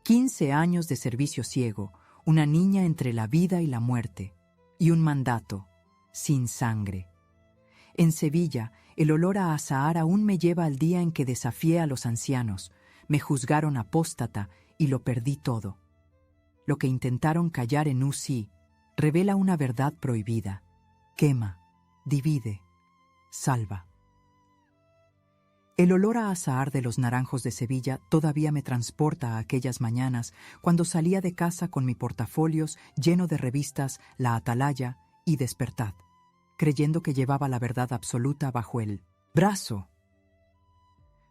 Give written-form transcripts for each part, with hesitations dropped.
15 años de servicio ciego, una niña entre la vida y la muerte, y un mandato, sin sangre. En Sevilla, el olor a azahar aún me lleva al día en que desafié a los ancianos, me juzgaron apóstata y lo perdí todo. Lo que intentaron callar en UCI revela una verdad prohibida. Quema, divide, salva. El olor a azahar de los naranjos de Sevilla todavía me transporta a aquellas mañanas cuando salía de casa con mi portafolios lleno de revistas La Atalaya y Despertad, creyendo que llevaba la verdad absoluta bajo el brazo.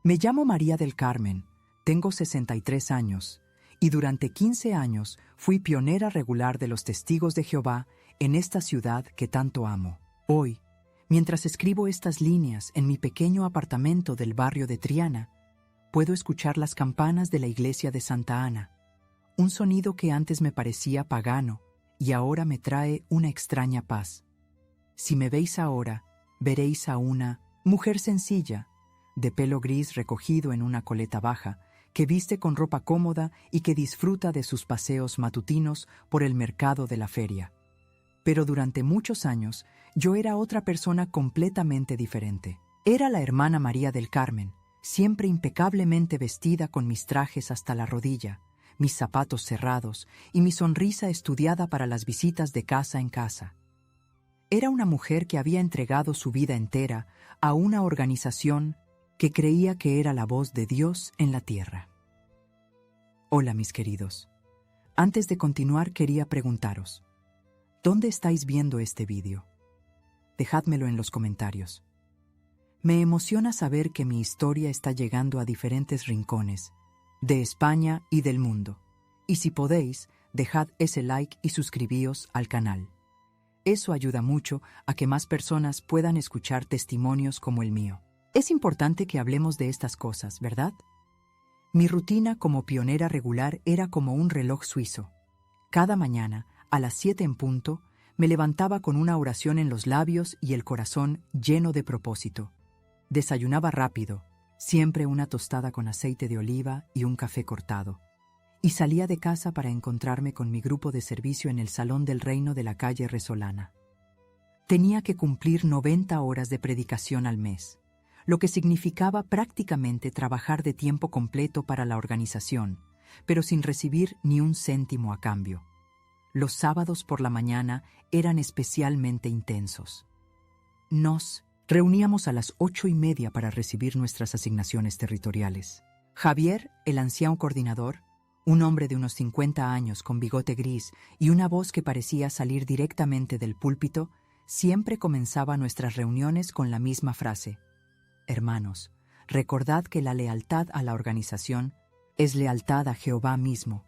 Me llamo María del Carmen, tengo 63 años, y durante 15 años fui pionera regular de los Testigos de Jehová en esta ciudad que tanto amo. Hoy, mientras escribo estas líneas en mi pequeño apartamento del barrio de Triana, puedo escuchar las campanas de la iglesia de Santa Ana, un sonido que antes me parecía pagano y ahora me trae una extraña paz. Si me veis ahora, veréis a una mujer sencilla, de pelo gris recogido en una coleta baja, que viste con ropa cómoda y que disfruta de sus paseos matutinos por el mercado de la feria. Pero durante muchos años yo era otra persona completamente diferente. Era la hermana María del Carmen, siempre impecablemente vestida con mis trajes hasta la rodilla, mis zapatos cerrados y mi sonrisa estudiada para las visitas de casa en casa. Era una mujer que había entregado su vida entera a una organización que creía que era la voz de Dios en la tierra. Hola, mis queridos. Antes de continuar quería preguntaros, ¿dónde estáis viendo este vídeo? Dejádmelo en los comentarios. Me emociona saber que mi historia está llegando a diferentes rincones, de España y del mundo. Y si podéis, dejad ese like y suscribíos al canal. Eso ayuda mucho a que más personas puedan escuchar testimonios como el mío. Es importante que hablemos de estas cosas, ¿verdad? Mi rutina como pionera regular era como un reloj suizo. Cada mañana, a las 7 en punto, me levantaba con una oración en los labios y el corazón lleno de propósito. Desayunaba rápido, siempre una tostada con aceite de oliva y un café cortado. Y salía de casa para encontrarme con mi grupo de servicio en el Salón del Reino de la calle Resolana. Tenía que cumplir 90 horas de predicación al mes, lo que significaba prácticamente trabajar de tiempo completo para la organización, pero sin recibir ni un céntimo a cambio. Los sábados por la mañana eran especialmente intensos. Nos reuníamos a las 8:30 para recibir nuestras asignaciones territoriales. Javier, el anciano coordinador, un hombre de unos 50 años con bigote gris y una voz que parecía salir directamente del púlpito, siempre comenzaba nuestras reuniones con la misma frase: Hermanos, recordad que la lealtad a la organización es lealtad a Jehová mismo.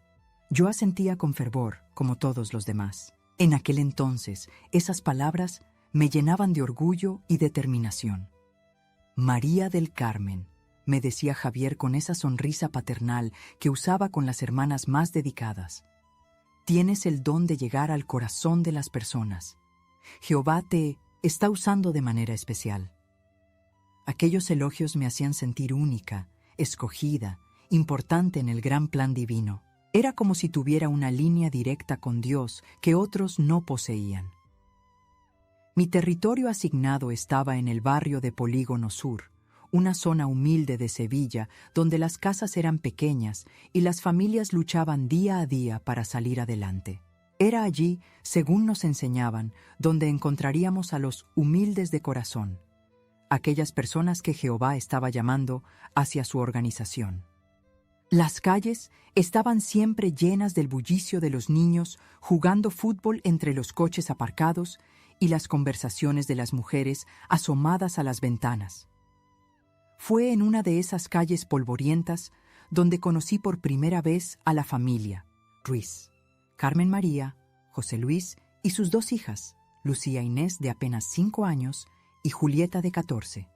Yo asentía con fervor, como todos los demás. En aquel entonces, esas palabras me llenaban de orgullo y determinación. María del Carmen, me decía Javier con esa sonrisa paternal que usaba con las hermanas más dedicadas. Tienes el don de llegar al corazón de las personas. Jehová te está usando de manera especial. Aquellos elogios me hacían sentir única, escogida, importante en el gran plan divino. Era como si tuviera una línea directa con Dios que otros no poseían. Mi territorio asignado estaba en el barrio de Polígono Sur, una zona humilde de Sevilla donde las casas eran pequeñas y las familias luchaban día a día para salir adelante. Era allí, según nos enseñaban, donde encontraríamos a los humildes de corazón, aquellas personas que Jehová estaba llamando hacia su organización. Las calles estaban siempre llenas del bullicio de los niños jugando fútbol entre los coches aparcados y las conversaciones de las mujeres asomadas a las ventanas. Fue en una de esas calles polvorientas donde conocí por primera vez a la familia Ruiz, Carmen María, José Luis y sus 2 hijas, Lucía Inés de apenas 5 años y Julieta de 14.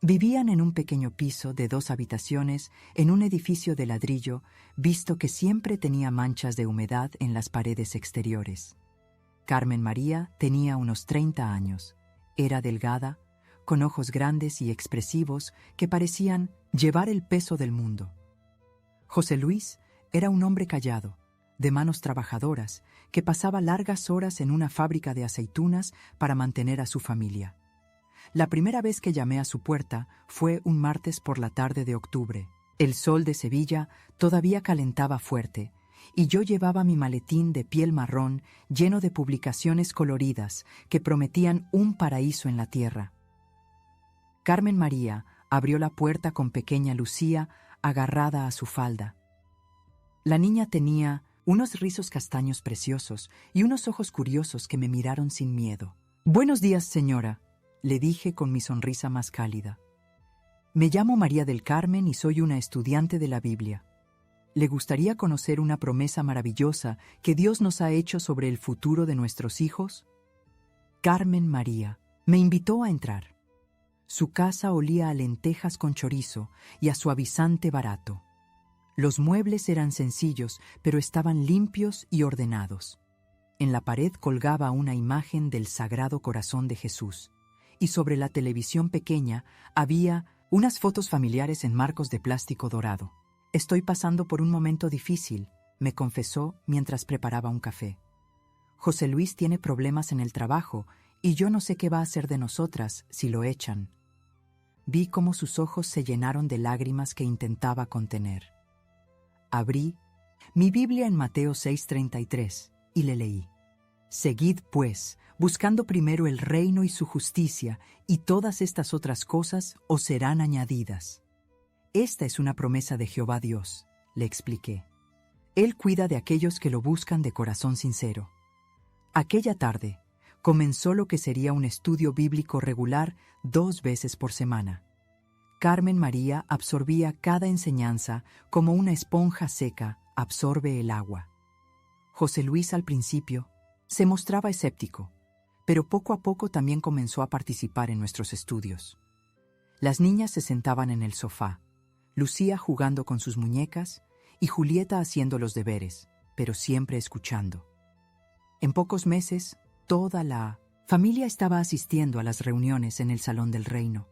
Vivían en un pequeño piso de 2 habitaciones en un edificio de ladrillo, visto que siempre tenía manchas de humedad en las paredes exteriores. Carmen María tenía unos 30 años. Era delgada, con ojos grandes y expresivos que parecían llevar el peso del mundo. José Luis Era un hombre callado, de manos trabajadoras, que pasaba largas horas en una fábrica de aceitunas para mantener a su familia. La primera vez que llamé a su puerta fue un martes por la tarde de octubre. El sol de Sevilla todavía calentaba fuerte, y yo llevaba mi maletín de piel marrón lleno de publicaciones coloridas que prometían un paraíso en la tierra. Carmen María abrió la puerta con pequeña Lucía agarrada a su falda. La niña tenía unos rizos castaños preciosos y unos ojos curiosos que me miraron sin miedo. «Buenos días, señora», le dije con mi sonrisa más cálida. «Me llamo María del Carmen y soy una estudiante de la Biblia. ¿Le gustaría conocer una promesa maravillosa que Dios nos ha hecho sobre el futuro de nuestros hijos?» Carmen María me invitó a entrar. Su casa olía a lentejas con chorizo y a suavizante barato. Los muebles eran sencillos, pero estaban limpios y ordenados. En la pared colgaba una imagen del Sagrado Corazón de Jesús, y sobre la televisión pequeña había unas fotos familiares en marcos de plástico dorado. «Estoy pasando por un momento difícil», me confesó mientras preparaba un café. «José Luis tiene problemas en el trabajo y yo no sé qué va a hacer de nosotras si lo echan». Vi cómo sus ojos se llenaron de lágrimas que intentaba contener. Abrí mi Biblia en Mateo 6:33 y le leí: «Seguid, pues, buscando primero el reino y su justicia, y todas estas otras cosas os serán añadidas». «Esta es una promesa de Jehová Dios», le expliqué. «Él cuida de aquellos que lo buscan de corazón sincero». Aquella tarde comenzó lo que sería un estudio bíblico regular 2 veces por semana. Carmen María absorbía cada enseñanza como una esponja seca absorbe el agua. José Luis al principio se mostraba escéptico, pero poco a poco también comenzó a participar en nuestros estudios. Las niñas se sentaban en el sofá, Lucía jugando con sus muñecas y Julieta haciendo los deberes, pero siempre escuchando. En pocos meses, toda la familia estaba asistiendo a las reuniones en el Salón del Reino.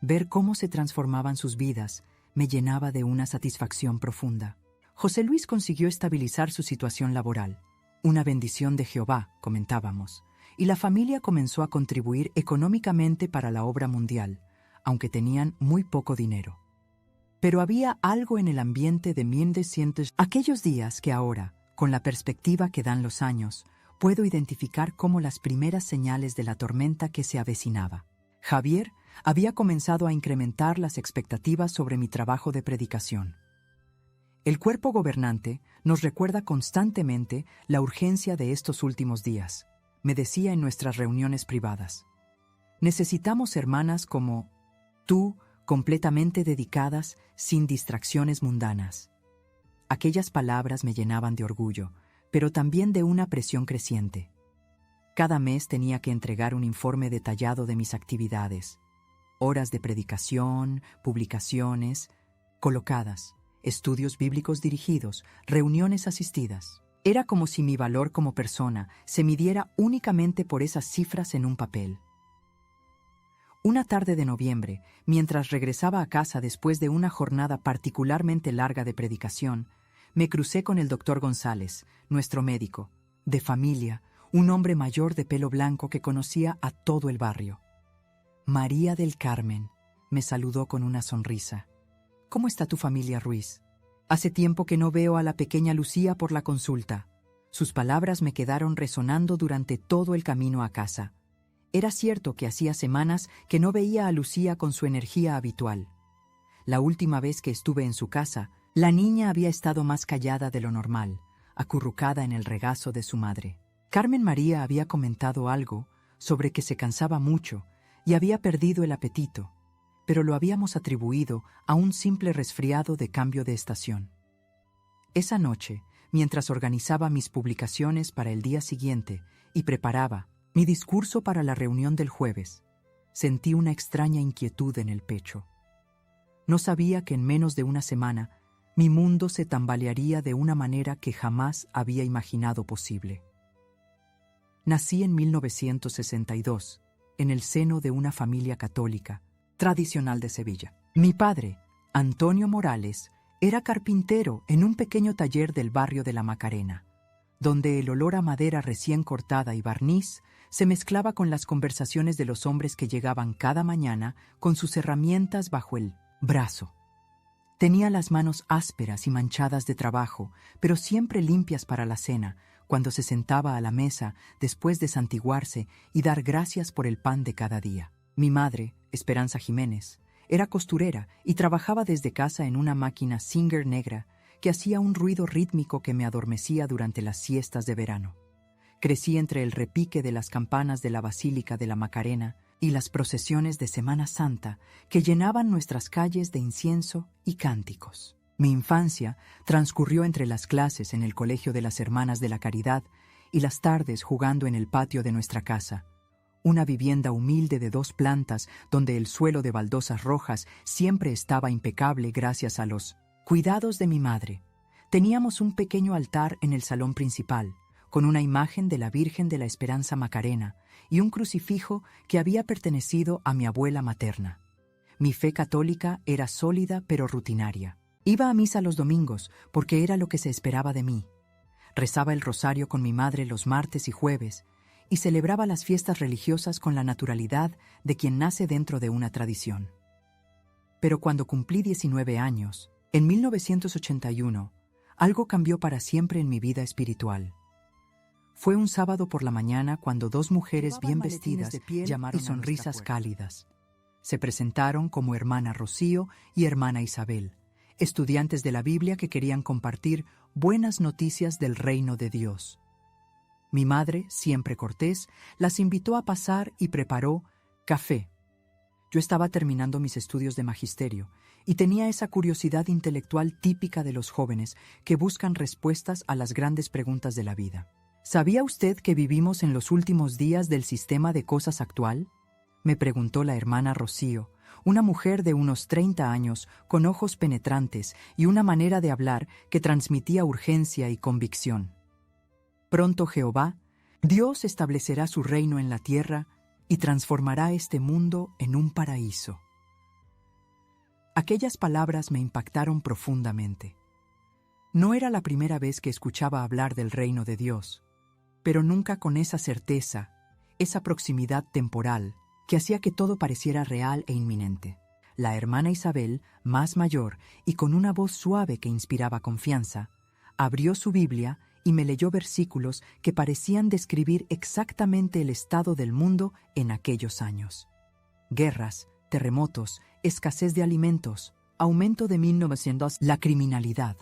Ver cómo se transformaban sus vidas me llenaba de una satisfacción profunda. José Luis consiguió estabilizar su situación laboral, una bendición de Jehová, comentábamos, y la familia comenzó a contribuir económicamente para la obra mundial, aunque tenían muy poco dinero. Pero había algo en el ambiente de 1900, aquellos días que ahora, con la perspectiva que dan los años, puedo identificar como las primeras señales de la tormenta que se avecinaba. Javier había comenzado a incrementar las expectativas sobre mi trabajo de predicación. El cuerpo gobernante nos recuerda constantemente la urgencia de estos últimos días, me decía en nuestras reuniones privadas. Necesitamos hermanas como tú, completamente dedicadas, sin distracciones mundanas. Aquellas palabras me llenaban de orgullo, pero también de una presión creciente. Cada mes tenía que entregar un informe detallado de mis actividades, horas de predicación, publicaciones, colocadas, estudios bíblicos dirigidos, reuniones asistidas. Era como si mi valor como persona se midiera únicamente por esas cifras en un papel. Una tarde de noviembre, mientras regresaba a casa después de una jornada particularmente larga de predicación, me crucé con el doctor González, nuestro médico, de familia, un hombre mayor de pelo blanco que conocía a todo el barrio. «María del Carmen», me saludó con una sonrisa. «¿Cómo está tu familia, Ruiz? Hace tiempo que no veo a la pequeña Lucía por la consulta». Sus palabras me quedaron resonando durante todo el camino a casa. Era cierto que hacía semanas que no veía a Lucía con su energía habitual. La última vez que estuve en su casa, la niña había estado más callada de lo normal, acurrucada en el regazo de su madre. Carmen María había comentado algo sobre que se cansaba mucho y había perdido el apetito, pero lo habíamos atribuido a un simple resfriado de cambio de estación. Esa noche, mientras organizaba mis publicaciones para el día siguiente y preparaba mi discurso para la reunión del jueves, sentí una extraña inquietud en el pecho. No sabía que en menos de una semana mi mundo se tambalearía de una manera que jamás había imaginado posible. Nací en 1962, en el seno de una familia católica, tradicional de Sevilla. Mi padre, Antonio Morales, Era carpintero en un pequeño taller del barrio de La Macarena, donde el olor a madera recién cortada y barniz se mezclaba con las conversaciones de los hombres que llegaban cada mañana con sus herramientas bajo el brazo. Tenía las manos ásperas y manchadas de trabajo, pero siempre limpias para la cena, cuando se sentaba a la mesa después de santiguarse y dar gracias por el pan de cada día. Mi madre, Esperanza Jiménez, era costurera y trabajaba desde casa en una máquina Singer negra que hacía un ruido rítmico que me adormecía durante las siestas de verano. Crecí entre el repique de las campanas de la Basílica de la Macarena y las procesiones de Semana Santa que llenaban nuestras calles de incienso y cánticos. Mi infancia transcurrió entre las clases en el Colegio de las Hermanas de la Caridad y las tardes jugando en el patio de nuestra casa, una vivienda humilde de 2 plantas donde el suelo de baldosas rojas siempre estaba impecable gracias a los cuidados de mi madre. Teníamos un pequeño altar en el salón principal, con una imagen de la Virgen de la Esperanza Macarena y un crucifijo que había pertenecido a mi abuela materna. Mi fe católica era sólida pero rutinaria. Iba a misa los domingos porque era lo que se esperaba de mí. Rezaba el rosario con mi madre los martes y jueves y celebraba las fiestas religiosas con la naturalidad de quien nace dentro de una tradición. Pero cuando cumplí 19 años, en 1981, algo cambió para siempre en mi vida espiritual. Fue un sábado por la mañana cuando 2 mujeres bien vestidas de piel llamaron y sonrisas cálidas. Se presentaron como hermana Rocío y hermana Isabel, estudiantes de la Biblia que querían compartir buenas noticias del reino de Dios. Mi madre, siempre cortés, las invitó a pasar y preparó café. Yo estaba terminando mis estudios de magisterio y tenía esa curiosidad intelectual típica de los jóvenes que buscan respuestas a las grandes preguntas de la vida. ¿Sabía usted que vivimos en los últimos días del sistema de cosas actual?, me preguntó la hermana Rocío, una mujer de unos 30 años, con ojos penetrantes y una manera de hablar que transmitía urgencia y convicción. Pronto Jehová, Dios establecerá su reino en la tierra y transformará este mundo en un paraíso. Aquellas palabras me impactaron profundamente. No era la primera vez que escuchaba hablar del reino de Dios, pero nunca con esa certeza, esa proximidad temporal, que hacía que todo pareciera real e inminente. La hermana Isabel, más mayor y con una voz suave que inspiraba confianza, abrió su Biblia y me leyó versículos que parecían describir exactamente el estado del mundo en aquellos años. Guerras, terremotos, escasez de alimentos, aumento de 1900, la criminalidad.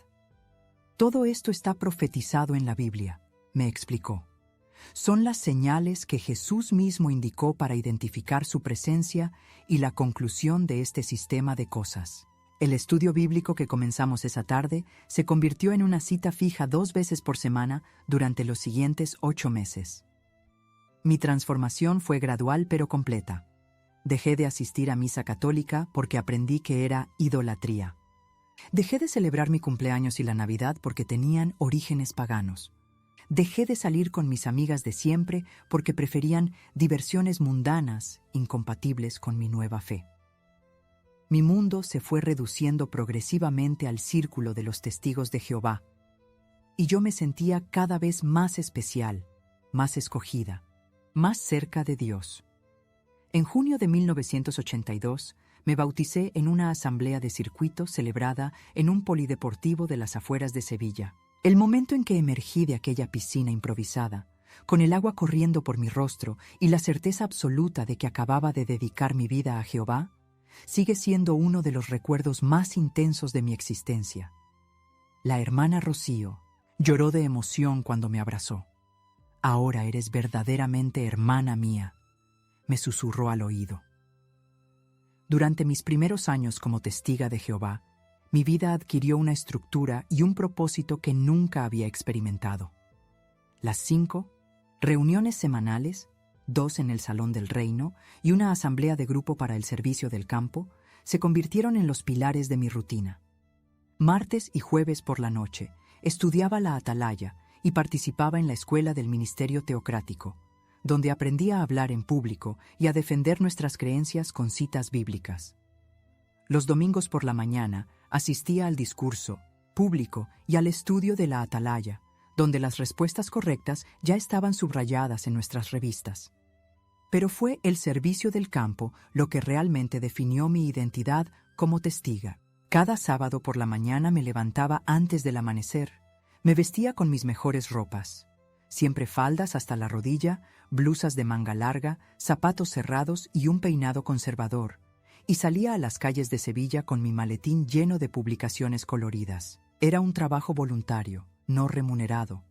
Todo esto está profetizado en la Biblia, me explicó. Son las señales que Jesús mismo indicó para identificar su presencia y la conclusión de este sistema de cosas. El estudio bíblico que comenzamos esa tarde se convirtió en una cita fija 2 veces por semana durante los siguientes 8 meses. Mi transformación fue gradual pero completa. Dejé de asistir a misa católica porque aprendí que era idolatría. Dejé de celebrar mi cumpleaños y la Navidad porque tenían orígenes paganos. Dejé de salir con mis amigas de siempre porque preferían diversiones mundanas, incompatibles con mi nueva fe. Mi mundo se fue reduciendo progresivamente al círculo de los testigos de Jehová, y yo me sentía cada vez más especial, más escogida, más cerca de Dios. En junio de 1982, me bauticé en una asamblea de circuito celebrada en un polideportivo de las afueras de Sevilla. El momento en que emergí de aquella piscina improvisada, con el agua corriendo por mi rostro y la certeza absoluta de que acababa de dedicar mi vida a Jehová, sigue siendo uno de los recuerdos más intensos de mi existencia. La hermana Rocío lloró de emoción cuando me abrazó. «Ahora eres verdaderamente hermana mía», me susurró al oído. Durante mis primeros años como testiga de Jehová, mi vida adquirió una estructura y un propósito que nunca había experimentado. Las 5 reuniones semanales, 2 en el Salón del Reino y una asamblea de grupo para el servicio del campo, se convirtieron en los pilares de mi rutina. Martes y jueves por la noche, estudiaba la atalaya y participaba en la escuela del ministerio teocrático, donde aprendí a hablar en público y a defender nuestras creencias con citas bíblicas. Los domingos por la mañana Asistía al discurso público y al estudio de la atalaya, donde las respuestas correctas ya estaban subrayadas en nuestras revistas. Pero fue el servicio del campo lo que realmente definió mi identidad como testiga. Cada sábado por la mañana me levantaba antes del amanecer. Me vestía con mis mejores ropas, siempre faldas hasta la rodilla, blusas de manga larga, zapatos cerrados y un peinado conservador, y salía a las calles de Sevilla con mi maletín lleno de publicaciones coloridas. Era un trabajo voluntario, no remunerado,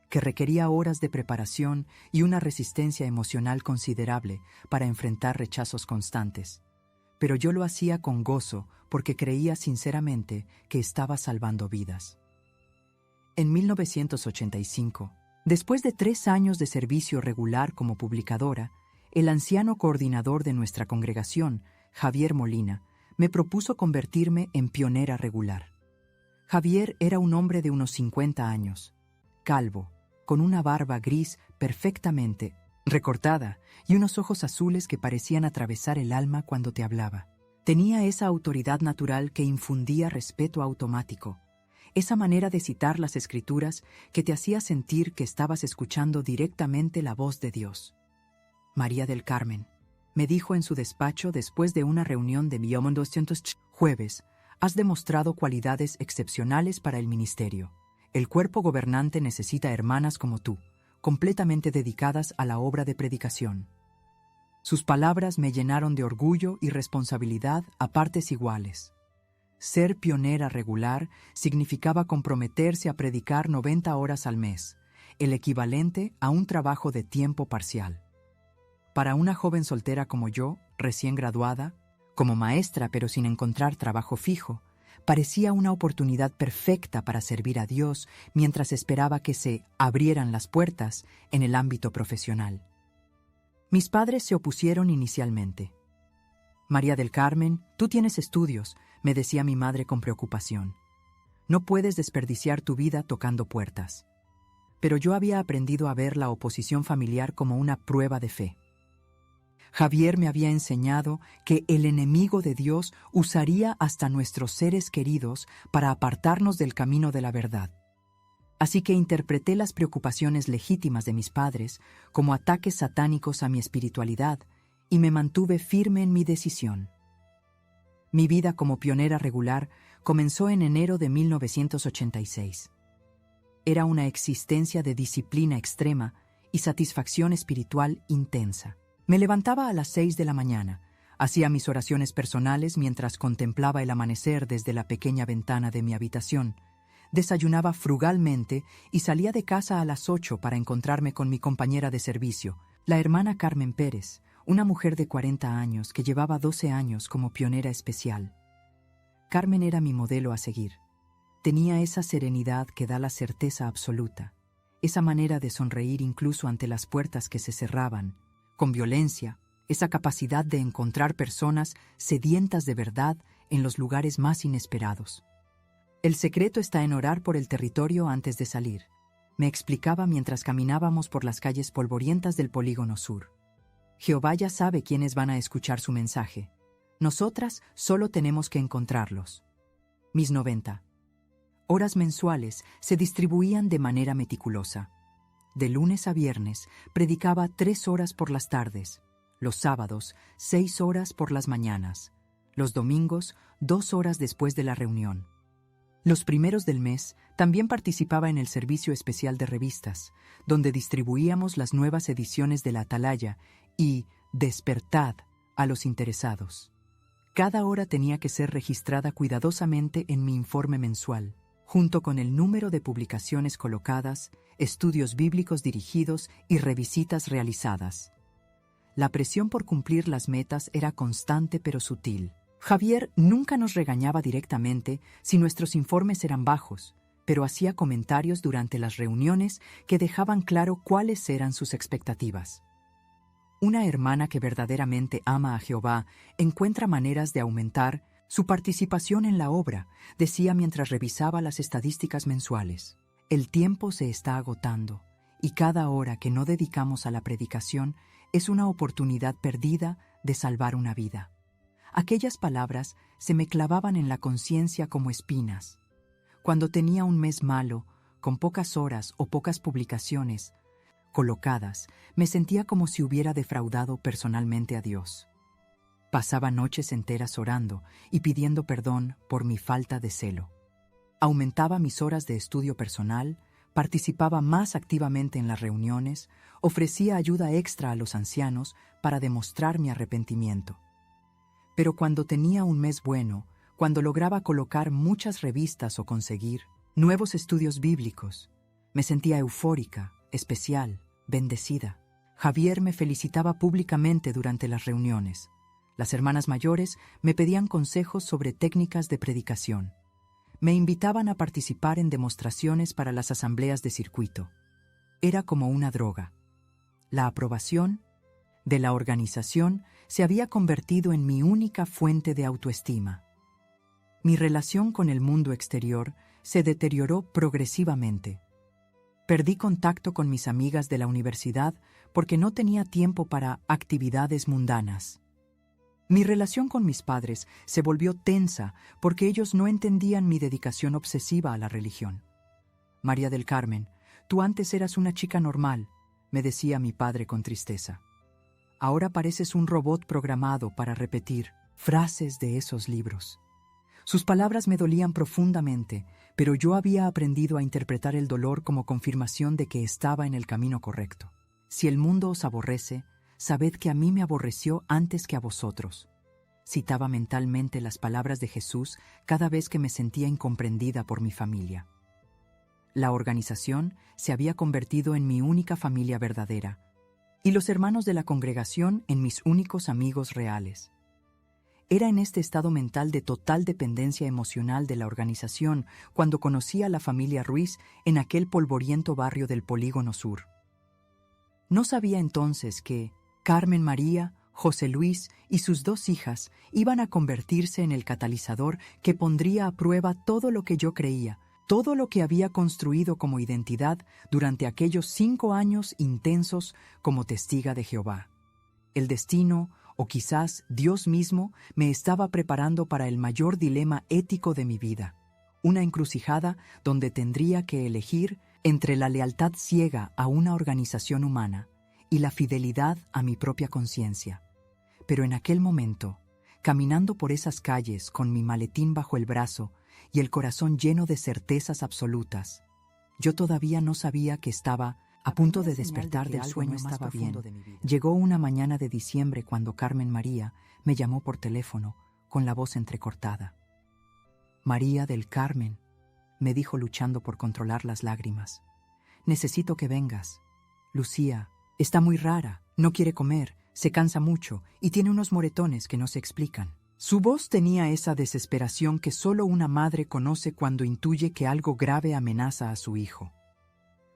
que requería horas de preparación y una resistencia emocional considerable para enfrentar rechazos constantes. Pero yo lo hacía con gozo porque creía sinceramente que estaba salvando vidas. En 1985, después de 3 años de servicio regular como publicadora, el anciano coordinador de nuestra congregación, Javier Molina, me propuso convertirme en pionera regular. Javier era un hombre de unos 50 años, calvo, con una barba gris perfectamente recortada y unos ojos azules que parecían atravesar el alma cuando te hablaba. Tenía esa autoridad natural que infundía respeto automático, esa manera de citar las Escrituras que te hacía sentir que estabas escuchando directamente la voz de Dios. María del Carmen, me dijo en su despacho después de una reunión de Beyond 200 jueves, has demostrado cualidades excepcionales para el ministerio. El cuerpo gobernante necesita hermanas como tú, completamente dedicadas a la obra de predicación. Sus palabras me llenaron de orgullo y responsabilidad a partes iguales. Ser pionera regular significaba comprometerse a predicar 90 horas al mes, el equivalente a un trabajo de tiempo parcial. Para una joven soltera como yo, recién graduada, como maestra pero sin encontrar trabajo fijo, parecía una oportunidad perfecta para servir a Dios mientras esperaba que se abrieran las puertas en el ámbito profesional. Mis padres se opusieron inicialmente. María del Carmen, tú tienes estudios, me decía mi madre con preocupación. No puedes desperdiciar tu vida tocando puertas. Pero yo había aprendido a ver la oposición familiar como una prueba de fe. Javier me había enseñado que el enemigo de Dios usaría hasta nuestros seres queridos para apartarnos del camino de la verdad. Así que interpreté las preocupaciones legítimas de mis padres como ataques satánicos a mi espiritualidad y me mantuve firme en mi decisión. Mi vida como pionera regular comenzó en enero de 1986. Era una existencia de disciplina extrema y satisfacción espiritual intensa. Me levantaba a las 6 de la mañana, hacía mis oraciones personales mientras contemplaba el amanecer desde la pequeña ventana de mi habitación, desayunaba frugalmente y salía de casa a las 8 para encontrarme con mi compañera de servicio, la hermana Carmen Pérez, una mujer de 40 años que llevaba 12 años como pionera especial. Carmen era mi modelo a seguir. Tenía esa serenidad que da la certeza absoluta, esa manera de sonreír incluso ante las puertas que se cerraban, con violencia, esa capacidad de encontrar personas sedientas de verdad en los lugares más inesperados. El secreto está en orar por el territorio antes de salir, me explicaba mientras caminábamos por las calles polvorientas del Polígono Sur. Jehová ya sabe quiénes van a escuchar su mensaje. Nosotras solo tenemos que encontrarlos. Mis 90 horas mensuales se distribuían de manera meticulosa. De lunes a viernes predicaba 3 horas por las tardes, los sábados 6 horas por las mañanas, los domingos 2 horas después de la reunión. Los primeros del mes también participaba en el servicio especial de revistas, donde distribuíamos las nuevas ediciones de la Atalaya y Despertad a los interesados. Cada hora tenía que ser registrada cuidadosamente en mi informe mensual, junto con el número de publicaciones colocadas, estudios bíblicos dirigidos y revisitas realizadas. La presión por cumplir las metas era constante pero sutil. Javier nunca nos regañaba directamente si nuestros informes eran bajos, pero hacía comentarios durante las reuniones que dejaban claro cuáles eran sus expectativas. Una hermana que verdaderamente ama a Jehová encuentra maneras de aumentar su participación en la obra, decía mientras revisaba las estadísticas mensuales. El tiempo se está agotando y cada hora que no dedicamos a la predicación es una oportunidad perdida de salvar una vida. Aquellas palabras se me clavaban en la conciencia como espinas. Cuando tenía un mes malo, con pocas horas o pocas publicaciones colocadas, me sentía como si hubiera defraudado personalmente a Dios. Pasaba noches enteras orando y pidiendo perdón por mi falta de celo. Aumentaba mis horas de estudio personal, participaba más activamente en las reuniones, ofrecía ayuda extra a los ancianos para demostrar mi arrepentimiento. Pero cuando tenía un mes bueno, cuando lograba colocar muchas revistas o conseguir nuevos estudios bíblicos, me sentía eufórica, especial, bendecida. Javier me felicitaba públicamente durante las reuniones. Las hermanas mayores me pedían consejos sobre técnicas de predicación. Me invitaban a participar en demostraciones para las asambleas de circuito. Era como una droga. La aprobación de la organización se había convertido en mi única fuente de autoestima. Mi relación con el mundo exterior se deterioró progresivamente. Perdí contacto con mis amigas de la universidad porque no tenía tiempo para actividades mundanas. Mi relación con mis padres se volvió tensa porque ellos no entendían mi dedicación obsesiva a la religión. María del Carmen, tú antes eras una chica normal, me decía mi padre con tristeza. Ahora pareces un robot programado para repetir frases de esos libros. Sus palabras me dolían profundamente, pero yo había aprendido a interpretar el dolor como confirmación de que estaba en el camino correcto. Si el mundo os aborrece, sabed que a mí me aborreció antes que a vosotros. Citaba mentalmente las palabras de Jesús cada vez que me sentía incomprendida por mi familia. La organización se había convertido en mi única familia verdadera, y los hermanos de la congregación en mis únicos amigos reales. Era en este estado mental de total dependencia emocional de la organización cuando conocí a la familia Ruiz en aquel polvoriento barrio del Polígono Sur. No sabía entonces que Carmen María, José Luis y sus 2 hijas iban a convertirse en el catalizador que pondría a prueba todo lo que yo creía, todo lo que había construido como identidad durante aquellos 5 años intensos como testiga de Jehová. El destino, o quizás Dios mismo, me estaba preparando para el mayor dilema ético de mi vida, una encrucijada donde tendría que elegir entre la lealtad ciega a una organización humana y la fidelidad a mi propia conciencia. Pero en aquel momento, caminando por esas calles con mi maletín bajo el brazo y el corazón lleno de certezas absolutas, yo todavía no sabía que estaba a punto de despertar del sueño más profundo de mi vida. Llegó una mañana de diciembre cuando Carmen María me llamó por teléfono con la voz entrecortada. María del Carmen, me dijo luchando por controlar las lágrimas. Necesito que vengas. Lucía está muy rara, no quiere comer, se cansa mucho y tiene unos moretones que no se explican. Su voz tenía esa desesperación que solo una madre conoce cuando intuye que algo grave amenaza a su hijo.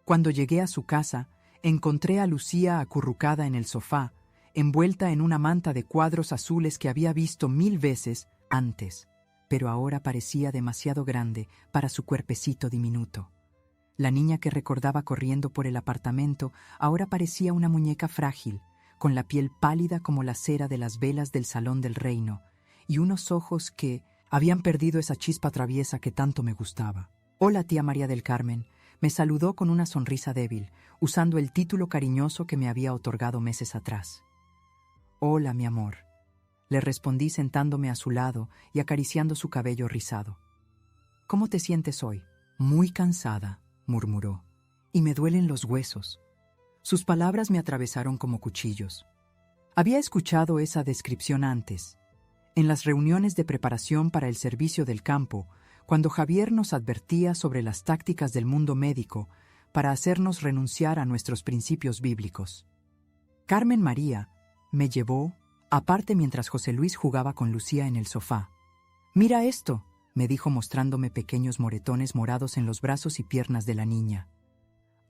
Cuando llegué a su casa, encontré a Lucía acurrucada en el sofá, envuelta en una manta de cuadros azules que había visto 1000 veces antes, pero ahora parecía demasiado grande para su cuerpecito diminuto. La niña que recordaba corriendo por el apartamento ahora parecía una muñeca frágil, con la piel pálida como la cera de las velas del Salón del Reino, y unos ojos que habían perdido esa chispa traviesa que tanto me gustaba. «Hola, tía María del Carmen», me saludó con una sonrisa débil, usando el título cariñoso que me había otorgado meses atrás. «Hola, mi amor», le respondí sentándome a su lado y acariciando su cabello rizado. «¿Cómo te sientes hoy?» «Muy cansada», murmuró, «y me duelen los huesos». Sus palabras me atravesaron como cuchillos. Había escuchado esa descripción antes, en las reuniones de preparación para el servicio del campo, cuando Javier nos advertía sobre las tácticas del mundo médico para hacernos renunciar a nuestros principios bíblicos. Carmen María me llevó aparte mientras José Luis jugaba con Lucía en el sofá. «Mira esto», me dijo mostrándome pequeños moretones morados en los brazos y piernas de la niña.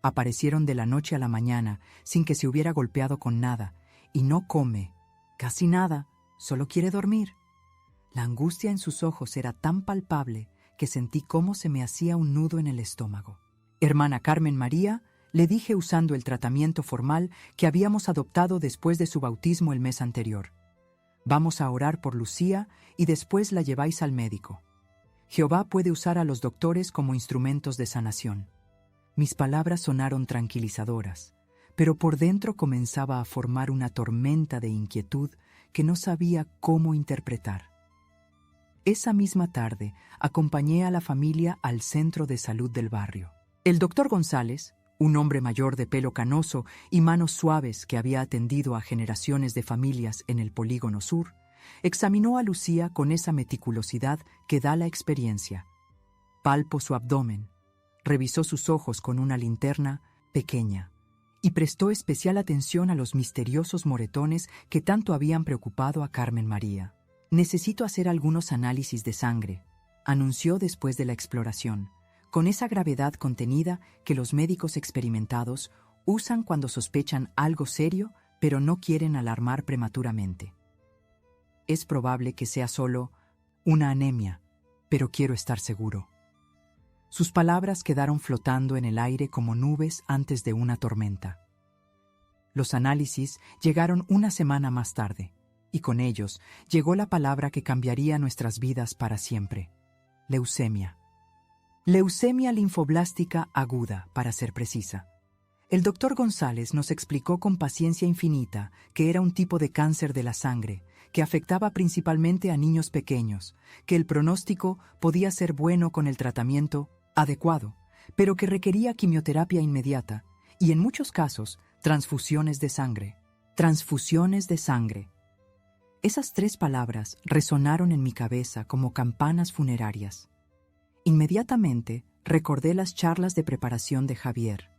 Aparecieron de la noche a la mañana sin que se hubiera golpeado con nada, y no come, casi nada, solo quiere dormir. La angustia en sus ojos era tan palpable que sentí cómo se me hacía un nudo en el estómago. «Hermana Carmen María», le dije usando el tratamiento formal que habíamos adoptado después de su bautismo el mes anterior. Vamos a orar por Lucía y después la lleváis al médico. Jehová puede usar a los doctores como instrumentos de sanación. Mis palabras sonaron tranquilizadoras, pero por dentro comenzaba a formar una tormenta de inquietud que no sabía cómo interpretar. Esa misma tarde acompañé a la familia al centro de salud del barrio. El doctor González, un hombre mayor de pelo canoso y manos suaves que había atendido a generaciones de familias en el Polígono Sur, examinó a Lucía con esa meticulosidad que da la experiencia. Palpó su abdomen, revisó sus ojos con una linterna pequeña y prestó especial atención a los misteriosos moretones que tanto habían preocupado a Carmen María. «Necesito hacer algunos análisis de sangre», anunció después de la exploración, con esa gravedad contenida que los médicos experimentados usan cuando sospechan algo serio pero no quieren alarmar prematuramente. Es probable que sea solo una anemia, pero quiero estar seguro. Sus palabras quedaron flotando en el aire como nubes antes de una tormenta. Los análisis llegaron una semana más tarde, y con ellos llegó la palabra que cambiaría nuestras vidas para siempre: leucemia. Leucemia linfoblástica aguda, para ser precisa. El doctor González nos explicó con paciencia infinita que era un tipo de cáncer de la sangre, que afectaba principalmente a niños pequeños, que el pronóstico podía ser bueno con el tratamiento adecuado, pero que requería quimioterapia inmediata y, en muchos casos, transfusiones de sangre. Transfusiones de sangre. Esas 3 palabras resonaron en mi cabeza como campanas funerarias. Inmediatamente recordé las charlas de preparación de Javier,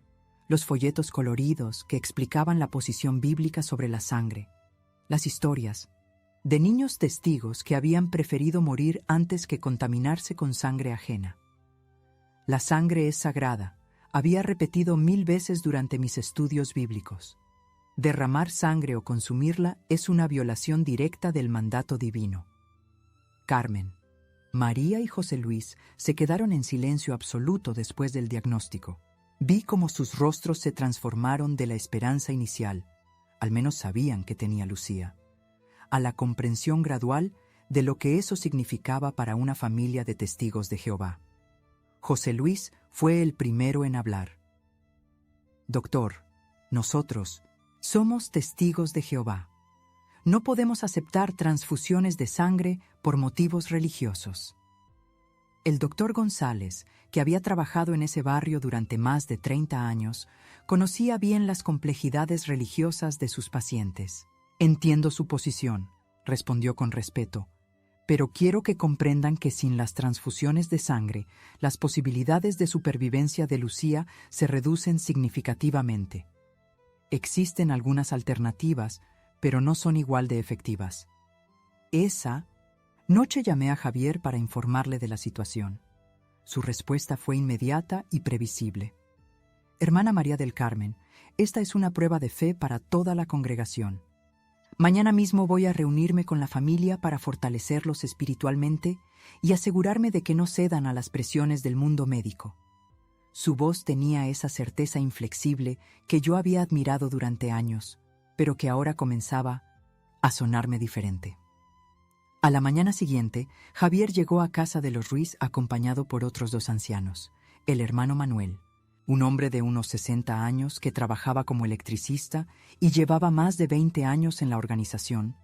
los folletos coloridos que explicaban la posición bíblica sobre la sangre, las historias de niños testigos que habían preferido morir antes que contaminarse con sangre ajena. La sangre es sagrada, había repetido 1000 veces durante mis estudios bíblicos. Derramar sangre o consumirla es una violación directa del mandato divino. Carmen, María y José Luis se quedaron en silencio absoluto después del diagnóstico. Vi cómo sus rostros se transformaron de la esperanza inicial, al menos sabían que tenía Lucía, a la comprensión gradual de lo que eso significaba para una familia de testigos de Jehová. José Luis fue el primero en hablar. «Doctor, nosotros somos testigos de Jehová. No podemos aceptar transfusiones de sangre por motivos religiosos». El doctor González, que había trabajado en ese barrio durante más de 30 años, conocía bien las complejidades religiosas de sus pacientes. «Entiendo su posición», respondió con respeto, «pero quiero que comprendan que sin las transfusiones de sangre, las posibilidades de supervivencia de Lucía se reducen significativamente. Existen algunas alternativas, pero no son igual de efectivas». Esa noche llamé a Javier para informarle de la situación. Su respuesta fue inmediata y previsible. «Hermana María del Carmen, esta es una prueba de fe para toda la congregación. Mañana mismo voy a reunirme con la familia para fortalecerlos espiritualmente y asegurarme de que no cedan a las presiones del mundo médico». Su voz tenía esa certeza inflexible que yo había admirado durante años, pero que ahora comenzaba a sonarme diferente. A la mañana siguiente, Javier llegó a casa de los Ruiz acompañado por otros 2 ancianos, el hermano Manuel, un hombre de unos 60 años que trabajaba como electricista y llevaba más de 20 años en la organización,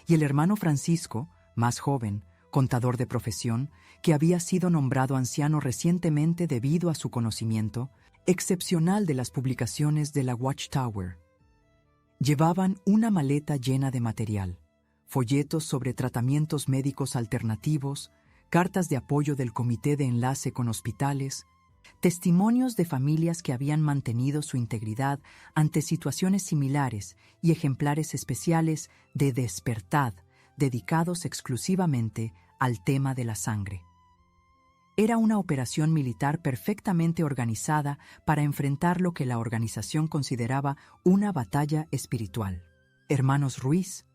y el hermano Francisco, más joven, contador de profesión, que había sido nombrado anciano recientemente debido a su conocimiento excepcional de las publicaciones de la Watchtower. Llevaban una maleta llena de material, folletos sobre tratamientos médicos alternativos, cartas de apoyo del Comité de Enlace con hospitales, testimonios de familias que habían mantenido su integridad ante situaciones similares y ejemplares especiales de Despertad, dedicados exclusivamente al tema de la sangre. Era una operación militar perfectamente organizada para enfrentar lo que la organización consideraba una batalla espiritual. «Hermanos Ruiz»,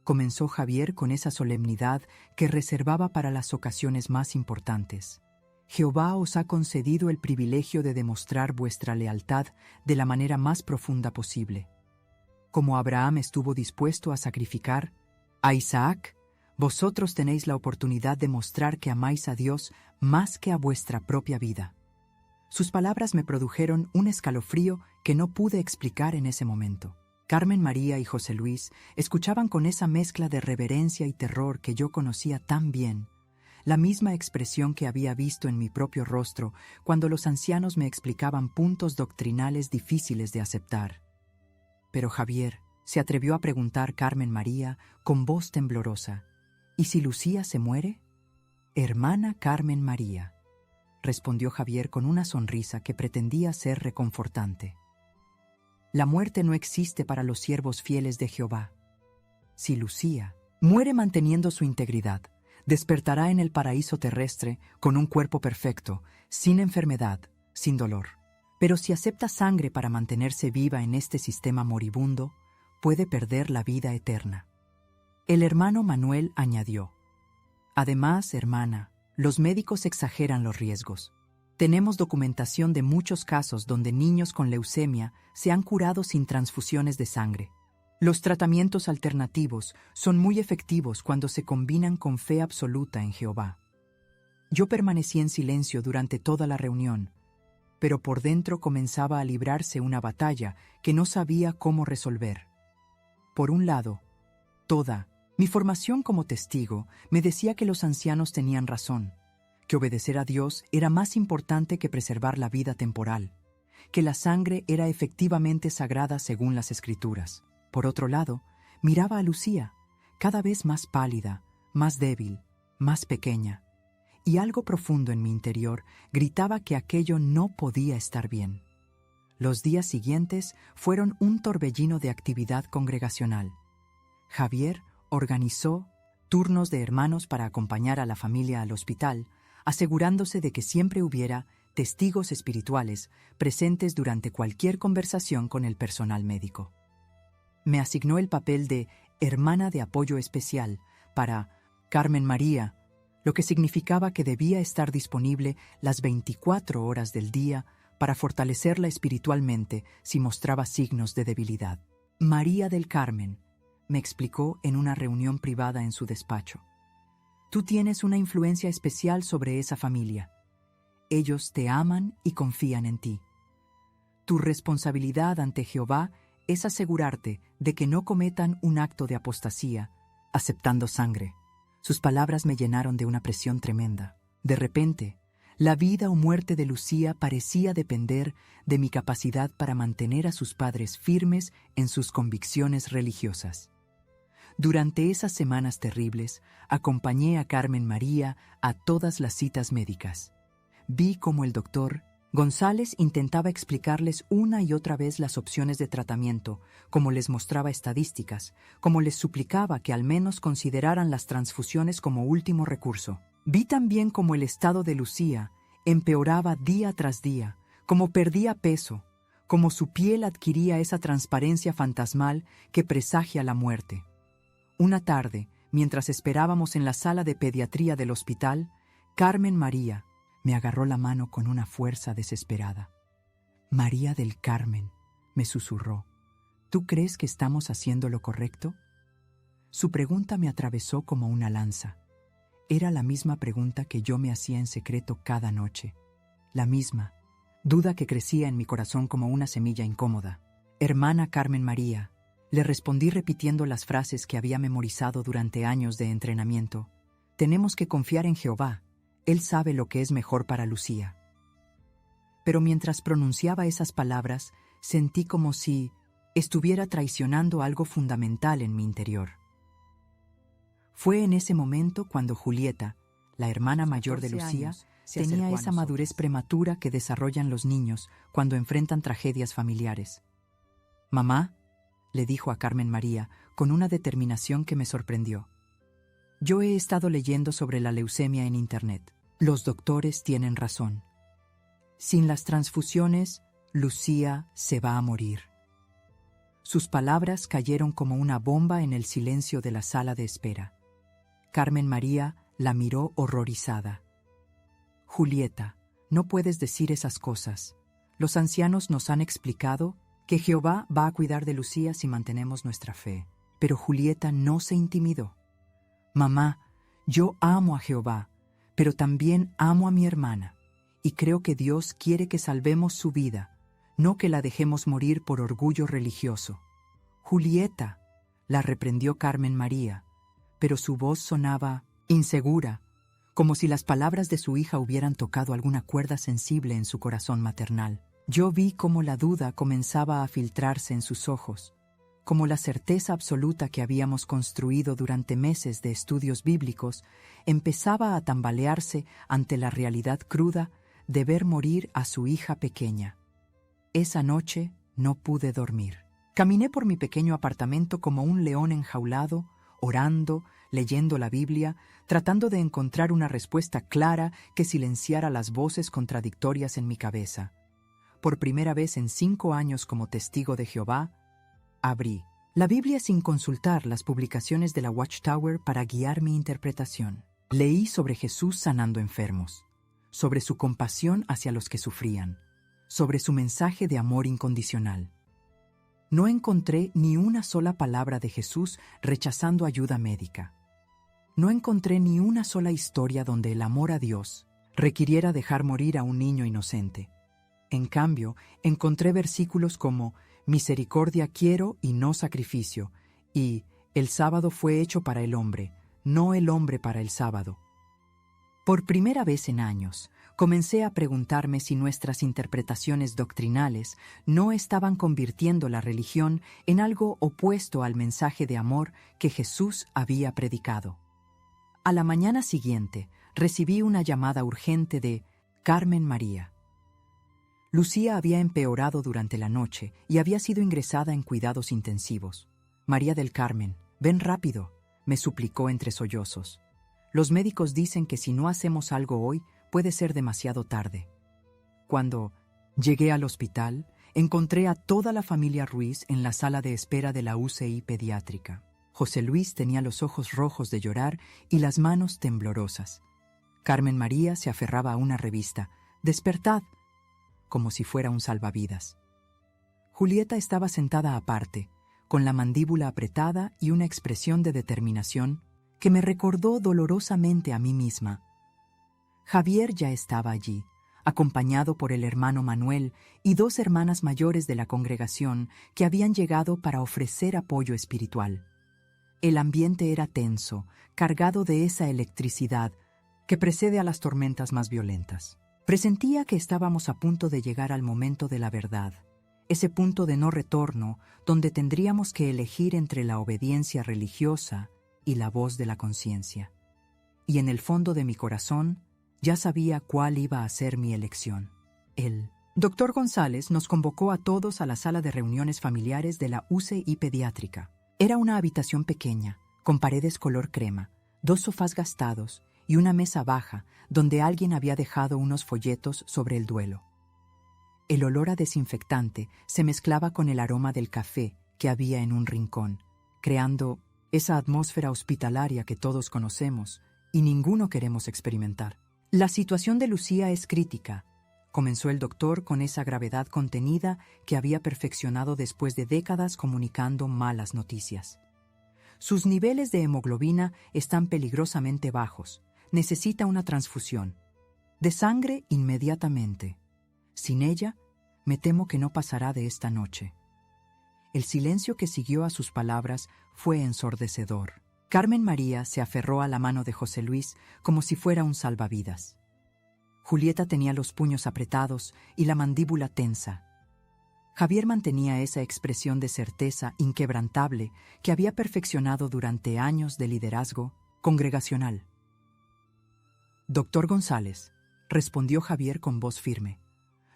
comenzó Javier con esa solemnidad que reservaba para las ocasiones más importantes, «Jehová os ha concedido el privilegio de demostrar vuestra lealtad de la manera más profunda posible. Como Abraham estuvo dispuesto a sacrificar A Isaac, vosotros tenéis la oportunidad de mostrar que amáis a Dios más que a vuestra propia vida. Sus palabras me produjeron un escalofrío que no pude explicar en ese momento. Carmen María y José Luis escuchaban con esa mezcla de reverencia y terror que yo conocía tan bien, la misma expresión que había visto en mi propio rostro cuando los ancianos me explicaban puntos doctrinales difíciles de aceptar. Pero Javier, se atrevió a preguntar Carmen María con voz temblorosa, ¿y si Lucía se muere? Hermana Carmen María, respondió Javier con una sonrisa que pretendía ser reconfortante. La muerte no existe para los siervos fieles de Jehová. Si Lucía muere manteniendo su integridad, despertará en el paraíso terrestre con un cuerpo perfecto, sin enfermedad, sin dolor. Pero si acepta sangre para mantenerse viva en este sistema moribundo, puede perder la vida eterna. El hermano Manuel añadió: además, hermana, los médicos exageran los riesgos. Tenemos documentación de muchos casos donde niños con leucemia se han curado sin transfusiones de sangre. Los tratamientos alternativos son muy efectivos cuando se combinan con fe absoluta en Jehová. Yo permanecí en silencio durante toda la reunión, pero por dentro comenzaba a librarse una batalla que no sabía cómo resolver. Por un lado, toda mi formación como testigo me decía que los ancianos tenían razón, que obedecer a Dios era más importante que preservar la vida temporal, que la sangre era efectivamente sagrada según las Escrituras. Por otro lado, miraba a Lucía, cada vez más pálida, más débil, más pequeña, y algo profundo en mi interior gritaba que aquello no podía estar bien. Los días siguientes fueron un torbellino de actividad congregacional. Javier organizó turnos de hermanos para acompañar a la familia al hospital, asegurándose de que siempre hubiera testigos espirituales presentes durante cualquier conversación con el personal médico. Me asignó el papel de hermana de apoyo especial para Carmen María, lo que significaba que debía estar disponible las 24 horas del día para fortalecerla espiritualmente si mostraba signos de debilidad. María del Carmen, me explicó en una reunión privada en su despacho. Tú tienes una influencia especial sobre esa familia. Ellos te aman y confían en ti. Tu responsabilidad ante Jehová es asegurarte de que no cometan un acto de apostasía, aceptando sangre. Sus palabras me llenaron de una presión tremenda. De repente, la vida o muerte de Lucía parecía depender de mi capacidad para mantener a sus padres firmes en sus convicciones religiosas. Durante esas semanas terribles, acompañé a Carmen María a todas las citas médicas. Vi cómo el doctor González intentaba explicarles una y otra vez las opciones de tratamiento, como les mostraba estadísticas, como les suplicaba que al menos consideraran las transfusiones como último recurso. Vi también cómo el estado de Lucía empeoraba día tras día, cómo perdía peso, cómo su piel adquiría esa transparencia fantasmal que presagia la muerte. Una tarde, mientras esperábamos en la sala de pediatría del hospital, Carmen María me agarró la mano con una fuerza desesperada. María del Carmen, me susurró, ¿tú crees que estamos haciendo lo correcto? Su pregunta me atravesó como una lanza. Era la misma pregunta que yo me hacía en secreto cada noche. La misma, duda que crecía en mi corazón como una semilla incómoda. Hermana Carmen María, le respondí repitiendo las frases que había memorizado durante años de entrenamiento. Tenemos que confiar en Jehová. Él sabe lo que es mejor para Lucía. Pero mientras pronunciaba esas palabras, sentí como si estuviera traicionando algo fundamental en mi interior. Fue en ese momento cuando Julieta, la hermana mayor de Lucía, tenía esa madurez prematura que desarrollan los niños cuando enfrentan tragedias familiares. «Mamá», le dijo a Carmen María con una determinación que me sorprendió. Yo he estado leyendo sobre la leucemia en Internet. Los doctores tienen razón. Sin las transfusiones, Lucía se va a morir. Sus palabras cayeron como una bomba en el silencio de la sala de espera. Carmen María la miró horrorizada. Julieta, no puedes decir esas cosas. Los ancianos nos han explicado que Jehová va a cuidar de Lucía si mantenemos nuestra fe. pero Julieta no se intimidó. Mamá, yo amo a Jehová, pero también amo a mi hermana, y creo que Dios quiere que salvemos su vida, no que la dejemos morir por orgullo religioso. Julieta, la reprendió Carmen María, pero su voz sonaba insegura, como si las palabras de su hija hubieran tocado alguna cuerda sensible en su corazón maternal. Yo vi cómo la duda comenzaba a filtrarse en sus ojos, como la certeza absoluta que habíamos construido durante meses de estudios bíblicos empezaba a tambalearse ante la realidad cruda de ver morir a su hija pequeña. Esa noche no pude dormir. Caminé por mi pequeño apartamento como un león enjaulado, orando, leyendo la Biblia, tratando de encontrar una respuesta clara que silenciara las voces contradictorias en mi cabeza. Por primera vez en 5 años como testigo de Jehová, abrí la Biblia sin consultar las publicaciones de la Watchtower para guiar mi interpretación. Leí sobre Jesús sanando enfermos, sobre su compasión hacia los que sufrían, sobre su mensaje de amor incondicional. No encontré ni una sola palabra de Jesús rechazando ayuda médica. No encontré ni una sola historia donde el amor a Dios requiriera dejar morir a un niño inocente. En cambio, encontré versículos como «Misericordia quiero y no sacrificio», y «El sábado fue hecho para el hombre, no el hombre para el sábado». Por primera vez en años, comencé a preguntarme si nuestras interpretaciones doctrinales no estaban convirtiendo la religión en algo opuesto al mensaje de amor que Jesús había predicado. A la mañana siguiente, recibí una llamada urgente de Carmen María. Lucía había empeorado durante la noche y había sido ingresada en cuidados intensivos. «María del Carmen, ven rápido», me suplicó entre sollozos. «Los médicos dicen que si no hacemos algo hoy, puede ser demasiado tarde». Cuando llegué al hospital, encontré a toda la familia Ruiz en la sala de espera de la UCI pediátrica. José Luis tenía los ojos rojos de llorar y las manos temblorosas. Carmen María se aferraba a una revista. «Despertad», como si fuera un salvavidas. Julieta estaba sentada aparte, con la mandíbula apretada y una expresión de determinación que me recordó dolorosamente a mí misma. Javier ya estaba allí, acompañado por el hermano Manuel y 2 hermanas mayores de la congregación que habían llegado para ofrecer apoyo espiritual. El ambiente era tenso, cargado de esa electricidad que precede a las tormentas más violentas. Presentía que estábamos a punto de llegar al momento de la verdad, ese punto de no retorno donde tendríamos que elegir entre la obediencia religiosa y la voz de la conciencia. Y en el fondo de mi corazón ya sabía cuál iba a ser mi elección. El doctor González nos convocó a todos a la sala de reuniones familiares de la UCI pediátrica. Era una habitación pequeña, con paredes color crema, 2 sofás gastados y una mesa baja donde alguien había dejado unos folletos sobre el duelo. El olor a desinfectante se mezclaba con el aroma del café que había en un rincón, creando esa atmósfera hospitalaria que todos conocemos y ninguno queremos experimentar. «La situación de Lucía es crítica», comenzó el doctor con esa gravedad contenida que había perfeccionado después de décadas comunicando malas noticias. «Sus niveles de hemoglobina están peligrosamente bajos. Necesita una transfusión de sangre inmediatamente. Sin ella, me temo que no pasará de esta noche». El silencio que siguió a sus palabras fue ensordecedor. Carmen María se aferró a la mano de José Luis como si fuera un salvavidas. Julieta tenía los puños apretados y la mandíbula tensa. Javier mantenía esa expresión de certeza inquebrantable que había perfeccionado durante años de liderazgo congregacional. «Doctor González», respondió Javier con voz firme,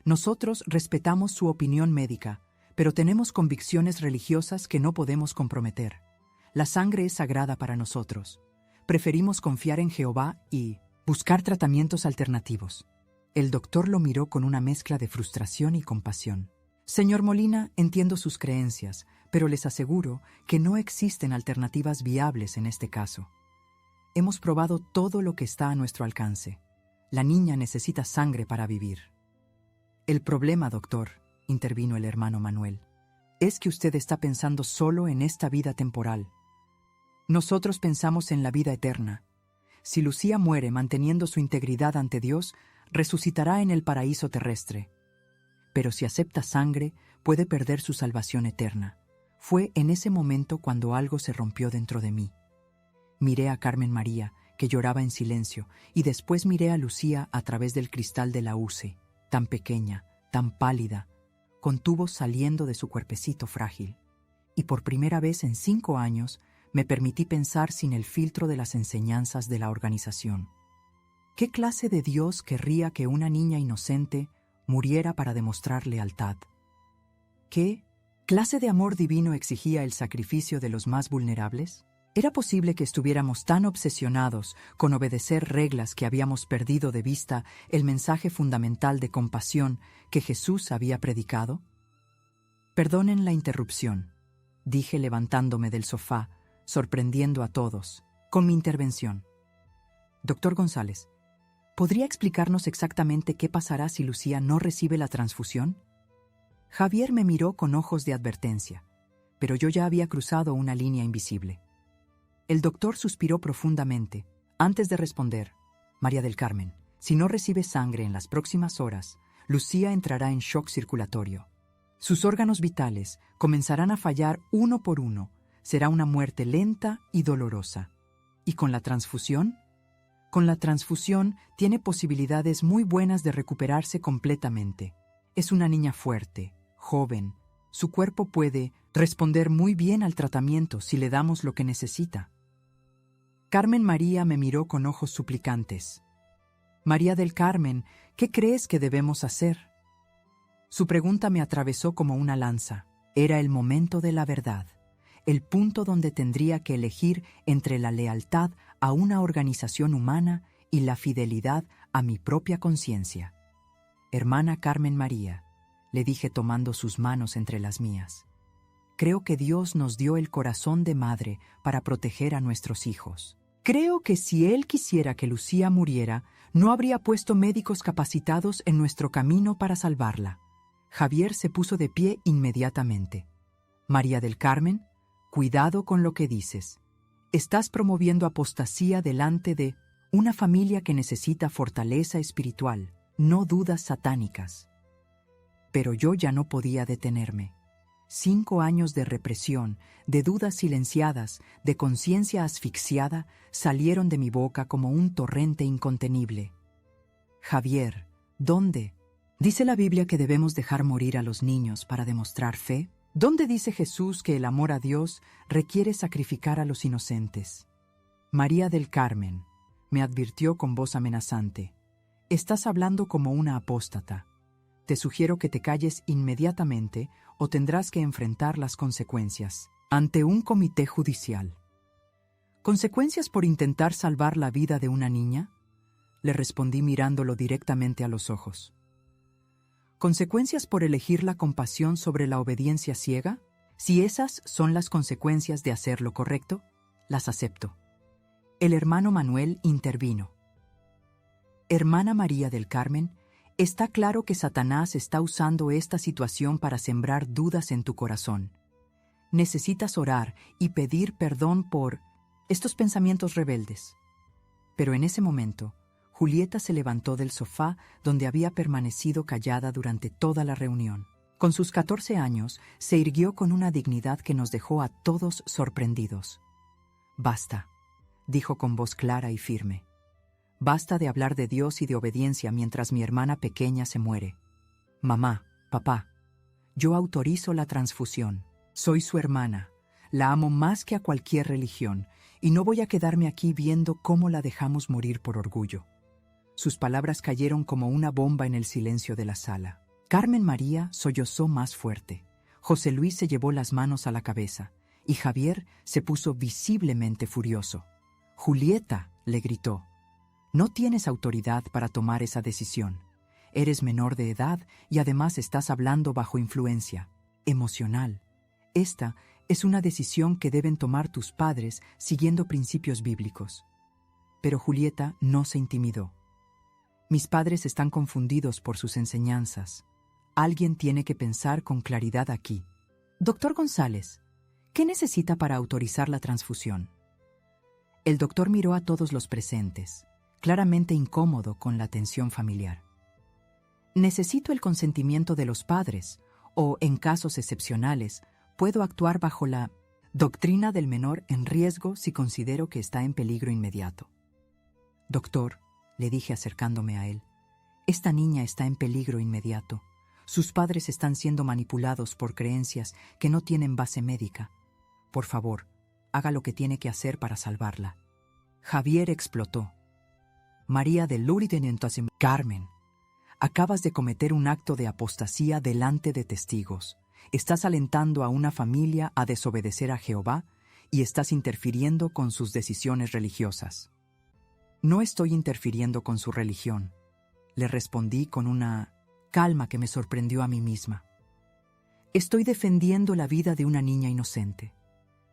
«nosotros respetamos su opinión médica, pero tenemos convicciones religiosas que no podemos comprometer. La sangre es sagrada para nosotros. Preferimos confiar en Jehová y buscar tratamientos alternativos». El doctor lo miró con una mezcla de frustración y compasión. «Señor Molina, entiendo sus creencias, pero les aseguro que no existen alternativas viables en este caso. Hemos probado todo lo que está a nuestro alcance. La niña necesita sangre para vivir». «El problema, doctor», intervino el hermano Manuel, «es que usted está pensando solo en esta vida temporal. Nosotros pensamos en la vida eterna. Si Lucía muere manteniendo su integridad ante Dios, resucitará en el paraíso terrestre. Pero si acepta sangre, puede perder su salvación eterna. Fue en ese momento cuando algo se rompió dentro de mí. Miré a Carmen María, que lloraba en silencio, y después miré a Lucía a través del cristal de la UCE, tan pequeña, tan pálida, con tubos saliendo de su cuerpecito frágil. Y por primera vez en 5 años me permití pensar sin el filtro de las enseñanzas de la organización. ¿Qué clase de Dios querría que una niña inocente muriera para demostrar lealtad? ¿Qué clase de amor divino exigía el sacrificio de los más vulnerables? ¿Era posible que estuviéramos tan obsesionados con obedecer reglas que habíamos perdido de vista el mensaje fundamental de compasión que Jesús había predicado? Perdonen la interrupción, dije levantándome del sofá, sorprendiendo a todos, con mi intervención. Doctor González, ¿podría explicarnos exactamente qué pasará si Lucía no recibe la transfusión? Javier me miró con ojos de advertencia, pero yo ya había cruzado una línea invisible. El doctor suspiró profundamente. Antes de responder, María del Carmen, si no recibe sangre en las próximas horas, Lucía entrará en shock circulatorio. Sus órganos vitales comenzarán a fallar uno por uno. Será una muerte lenta y dolorosa. ¿Y con la transfusión? Con la transfusión tiene posibilidades muy buenas de recuperarse completamente. Es una niña fuerte, joven. Su cuerpo puede responder muy bien al tratamiento si le damos lo que necesita. Carmen María me miró con ojos suplicantes. María del Carmen, ¿qué crees que debemos hacer? Su pregunta me atravesó como una lanza. Era el momento de la verdad, el punto donde tendría que elegir entre la lealtad a una organización humana y la fidelidad a mi propia conciencia. Hermana Carmen María, le dije tomando sus manos entre las mías, creo que Dios nos dio el corazón de madre para proteger a nuestros hijos. Creo que si Él quisiera que Lucía muriera, no habría puesto médicos capacitados en nuestro camino para salvarla. Javier se puso de pie inmediatamente. María del Carmen, cuidado con lo que dices. Estás promoviendo apostasía delante de una familia que necesita fortaleza espiritual, no dudas satánicas. Pero yo ya no podía detenerme. 5 años de represión, de dudas silenciadas, de conciencia asfixiada, salieron de mi boca como un torrente incontenible. Javier, ¿dónde? ¿Dice la Biblia que debemos dejar morir a los niños para demostrar fe? ¿Dónde dice Jesús que el amor a Dios requiere sacrificar a los inocentes? María del Carmen, me advirtió con voz amenazante, estás hablando como una apóstata. Te sugiero que te calles inmediatamente o tendrás que enfrentar las consecuencias ante un comité judicial. ¿Consecuencias por intentar salvar la vida de una niña? Le respondí mirándolo directamente a los ojos. ¿Consecuencias por elegir la compasión sobre la obediencia ciega? Si esas son las consecuencias de hacer lo correcto, las acepto. El hermano Manuel intervino. Hermana María del Carmen, está claro que Satanás está usando esta situación para sembrar dudas en tu corazón. Necesitas orar y pedir perdón por estos pensamientos rebeldes. Pero en ese momento, Julieta se levantó del sofá donde había permanecido callada durante toda la reunión. Con sus 14 años, se irguió con una dignidad que nos dejó a todos sorprendidos. «Basta», dijo con voz clara y firme. «Basta de hablar de Dios y de obediencia mientras mi hermana pequeña se muere. Mamá, papá, yo autorizo la transfusión. Soy su hermana, la amo más que a cualquier religión, y no voy a quedarme aquí viendo cómo la dejamos morir por orgullo». Sus palabras cayeron como una bomba en el silencio de la sala. Carmen María sollozó más fuerte. José Luis se llevó las manos a la cabeza, y Javier se puso visiblemente furioso. «Julieta», le gritó, «no tienes autoridad para tomar esa decisión. Eres menor de edad y además estás hablando bajo influencia emocional. Esta es una decisión que deben tomar tus padres siguiendo principios bíblicos». Pero Julieta no se intimidó. «Mis padres están confundidos por sus enseñanzas. Alguien tiene que pensar con claridad aquí. Doctor González, ¿qué necesita para autorizar la transfusión?». El doctor miró a todos los presentes, claramente incómodo con la tensión familiar. Necesito el consentimiento de los padres, o, en casos excepcionales, puedo actuar bajo la doctrina del menor en riesgo si considero que está en peligro inmediato. Doctor, le dije acercándome a él, esta niña está en peligro inmediato. Sus padres están siendo manipulados por creencias que no tienen base médica. Por favor, haga lo que tiene que hacer para salvarla. Javier explotó. María de Lourdes, entonces, Carmen, acabas de cometer un acto de apostasía delante de testigos. Estás alentando a una familia a desobedecer a Jehová y estás interfiriendo con sus decisiones religiosas. No estoy interfiriendo con su religión, le respondí con una calma que me sorprendió a mí misma. Estoy defendiendo la vida de una niña inocente.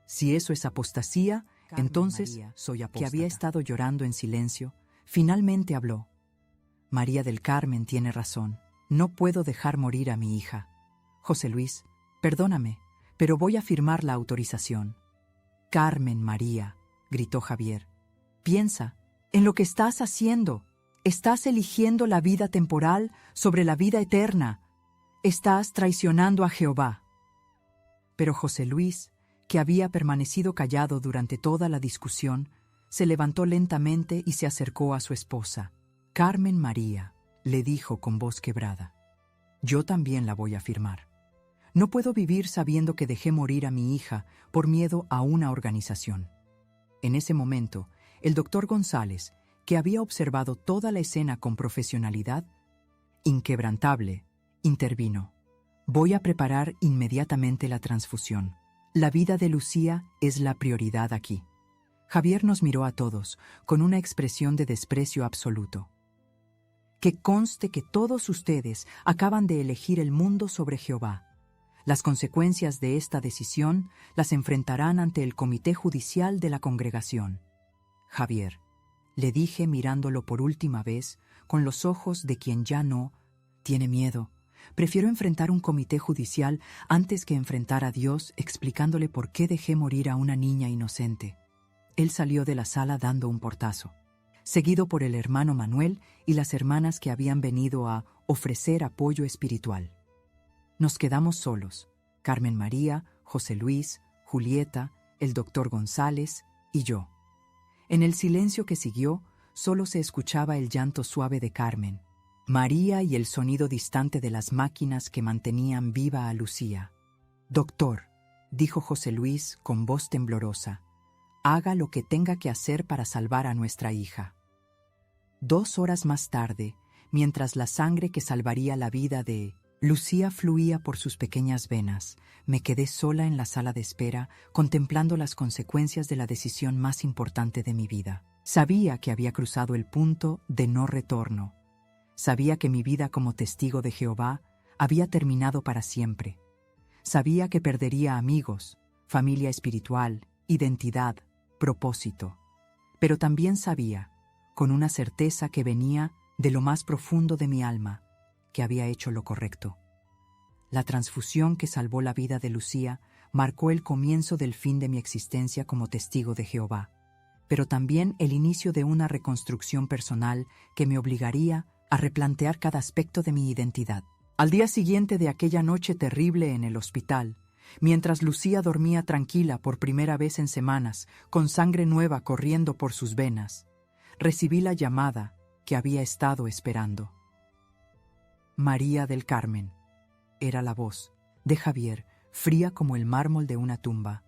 Si eso es apostasía, entonces María, soy apóstata. que Había estado llorando en silencio, finalmente habló. María del Carmen tiene razón. No puedo dejar morir a mi hija. José Luis, perdóname, pero voy a firmar la autorización. Carmen María, gritó Javier, piensa en lo que estás haciendo. Estás eligiendo la vida temporal sobre la vida eterna. Estás traicionando a Jehová. Pero José Luis, que había permanecido callado durante toda la discusión, se levantó lentamente y se acercó a su esposa. Carmen María, le dijo con voz quebrada, yo también la voy a firmar. No puedo vivir sabiendo que dejé morir a mi hija por miedo a una organización. En ese momento, el doctor González, que había observado toda la escena con profesionalidad, inquebrantable, intervino. Voy a preparar inmediatamente la transfusión. La vida de Lucía es la prioridad aquí. Javier nos miró a todos con una expresión de desprecio absoluto. Que conste que todos ustedes acaban de elegir el mundo sobre Jehová. Las consecuencias de esta decisión las enfrentarán ante el comité judicial de la congregación. Javier, le dije mirándolo por última vez con los ojos de quien ya no tiene miedo. Prefiero enfrentar un comité judicial antes que enfrentar a Dios explicándole por qué dejé morir a una niña inocente. Él salió de la sala dando un portazo, seguido por el hermano Manuel y las hermanas que habían venido a ofrecer apoyo espiritual. Nos quedamos solos, Carmen María, José Luis, Julieta, el doctor González y yo. En el silencio que siguió, solo se escuchaba el llanto suave de Carmen, María y el sonido distante de las máquinas que mantenían viva a Lucía. Doctor, dijo José Luis con voz temblorosa, haga lo que tenga que hacer para salvar a nuestra hija. 2 horas más tarde, mientras la sangre que salvaría la vida de Lucía fluía por sus pequeñas venas, me quedé sola en la sala de espera, contemplando las consecuencias de la decisión más importante de mi vida. Sabía que había cruzado el punto de no retorno. Sabía que mi vida como testigo de Jehová había terminado para siempre. Sabía que perdería amigos, familia espiritual, identidad, propósito. Pero también sabía, con una certeza que venía de lo más profundo de mi alma, que había hecho lo correcto. La transfusión que salvó la vida de Lucía marcó el comienzo del fin de mi existencia como testigo de Jehová, pero también el inicio de una reconstrucción personal que me obligaría a replantear cada aspecto de mi identidad. Al día siguiente de aquella noche terrible en el hospital, mientras Lucía dormía tranquila por primera vez en semanas, con sangre nueva corriendo por sus venas, recibí la llamada que había estado esperando. María del Carmen, era la voz de Javier, fría como el mármol de una tumba.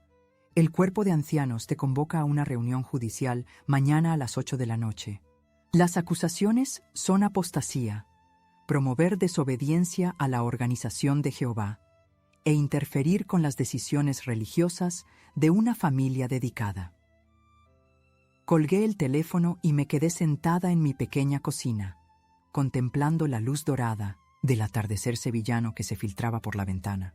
El cuerpo de ancianos te convoca a una reunión judicial mañana a las 8 de la noche. Las acusaciones son apostasía, promover desobediencia a la organización de Jehová e interferir con las decisiones religiosas de una familia dedicada. Colgué el teléfono y me quedé sentada en mi pequeña cocina, contemplando la luz dorada del atardecer sevillano que se filtraba por la ventana.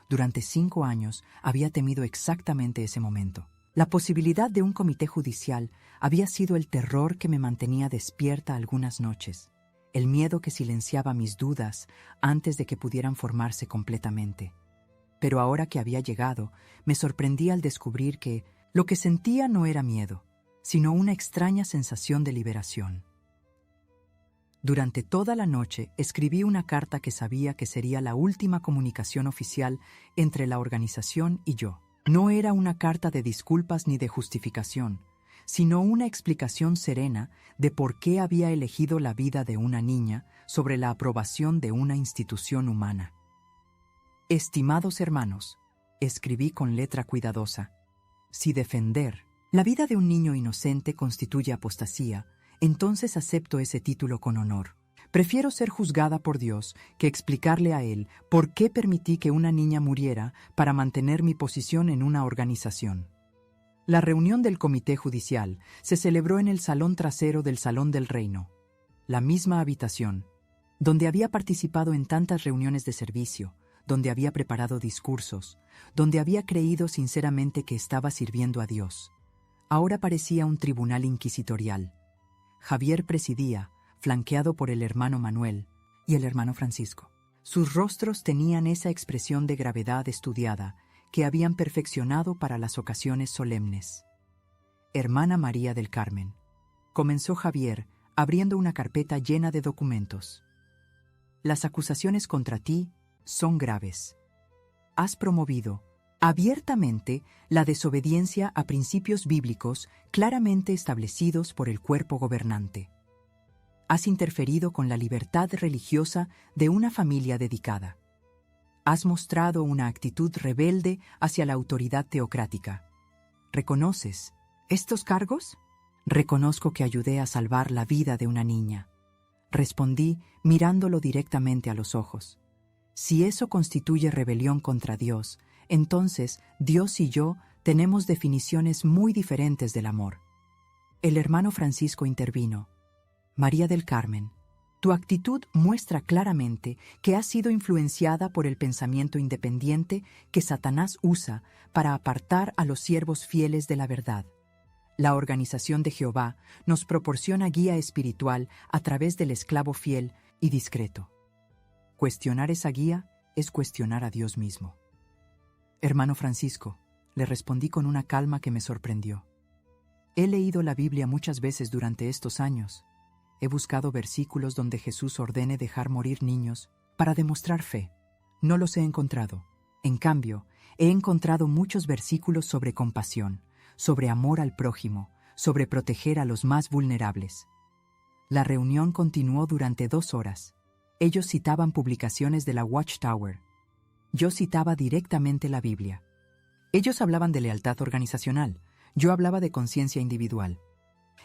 Durante 5 años había temido exactamente ese momento. La posibilidad de un comité judicial había sido el terror que me mantenía despierta algunas noches, el miedo que silenciaba mis dudas antes de que pudieran formarse completamente. Pero ahora que había llegado, me sorprendí al descubrir que lo que sentía no era miedo, sino una extraña sensación de liberación. Durante toda la noche escribí una carta que sabía que sería la última comunicación oficial entre la organización y yo. No era una carta de disculpas ni de justificación, sino una explicación serena de por qué había elegido la vida de una niña sobre la aprobación de una institución humana. Estimados hermanos, escribí con letra cuidadosa, si defender la vida de un niño inocente constituye apostasía, entonces acepto ese título con honor. Prefiero ser juzgada por Dios que explicarle a Él por qué permití que una niña muriera para mantener mi posición en una organización. La reunión del comité judicial se celebró en el salón trasero del Salón del Reino, la misma habitación, donde había participado en tantas reuniones de servicio, donde había preparado discursos, donde había creído sinceramente que estaba sirviendo a Dios. Ahora parecía un tribunal inquisitorial. Javier presidía, flanqueado por el hermano Manuel y el hermano Francisco. Sus rostros tenían esa expresión de gravedad estudiada que habían perfeccionado para las ocasiones solemnes. Hermana María del Carmen, comenzó Javier, abriendo una carpeta llena de documentos. Las acusaciones contra ti son graves. Has promovido abiertamente la desobediencia a principios bíblicos claramente establecidos por el cuerpo gobernante. Has interferido con la libertad religiosa de una familia dedicada. Has mostrado una actitud rebelde hacia la autoridad teocrática. ¿Reconoces estos cargos? Reconozco que ayudé a salvar la vida de una niña. Respondí mirándolo directamente a los ojos. Si eso constituye rebelión contra Dios, entonces Dios y yo tenemos definiciones muy diferentes del amor. El hermano Francisco intervino. María del Carmen, tu actitud muestra claramente que has sido influenciada por el pensamiento independiente que Satanás usa para apartar a los siervos fieles de la verdad. La Organización de Jehová nos proporciona guía espiritual a través del esclavo fiel y discreto. Cuestionar esa guía es cuestionar a Dios mismo. Hermano Francisco, le respondí con una calma que me sorprendió. He leído la Biblia muchas veces durante estos años. He buscado versículos donde Jesús ordene dejar morir niños para demostrar fe. No los he encontrado. En cambio, he encontrado muchos versículos sobre compasión, sobre amor al prójimo, sobre proteger a los más vulnerables. La reunión continuó durante 2 horas. Ellos citaban publicaciones de la Watchtower. Yo citaba directamente la Biblia. Ellos hablaban de lealtad organizacional. Yo hablaba de conciencia individual.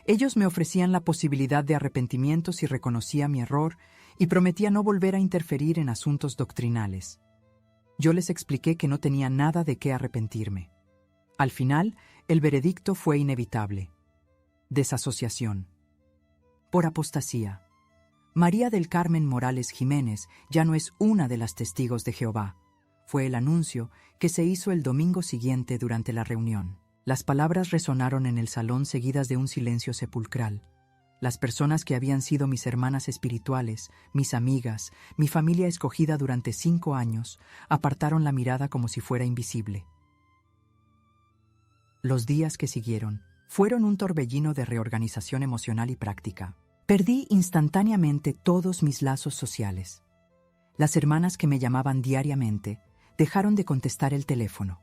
Ellos me ofrecían la posibilidad de arrepentimiento si reconocía mi error y prometía no volver a interferir en asuntos doctrinales. Yo les expliqué que no tenía nada de qué arrepentirme. Al final, el veredicto fue inevitable. Desasociación. Por apostasía. María del Carmen Morales Jiménez ya no es una de las testigos de Jehová. Fue el anuncio que se hizo el domingo siguiente durante la reunión. Las palabras resonaron en el salón seguidas de un silencio sepulcral. Las personas que habían sido mis hermanas espirituales, mis amigas, mi familia escogida durante 5 años, apartaron la mirada como si fuera invisible. Los días que siguieron fueron un torbellino de reorganización emocional y práctica. Perdí instantáneamente todos mis lazos sociales. Las hermanas que me llamaban diariamente dejaron de contestar el teléfono.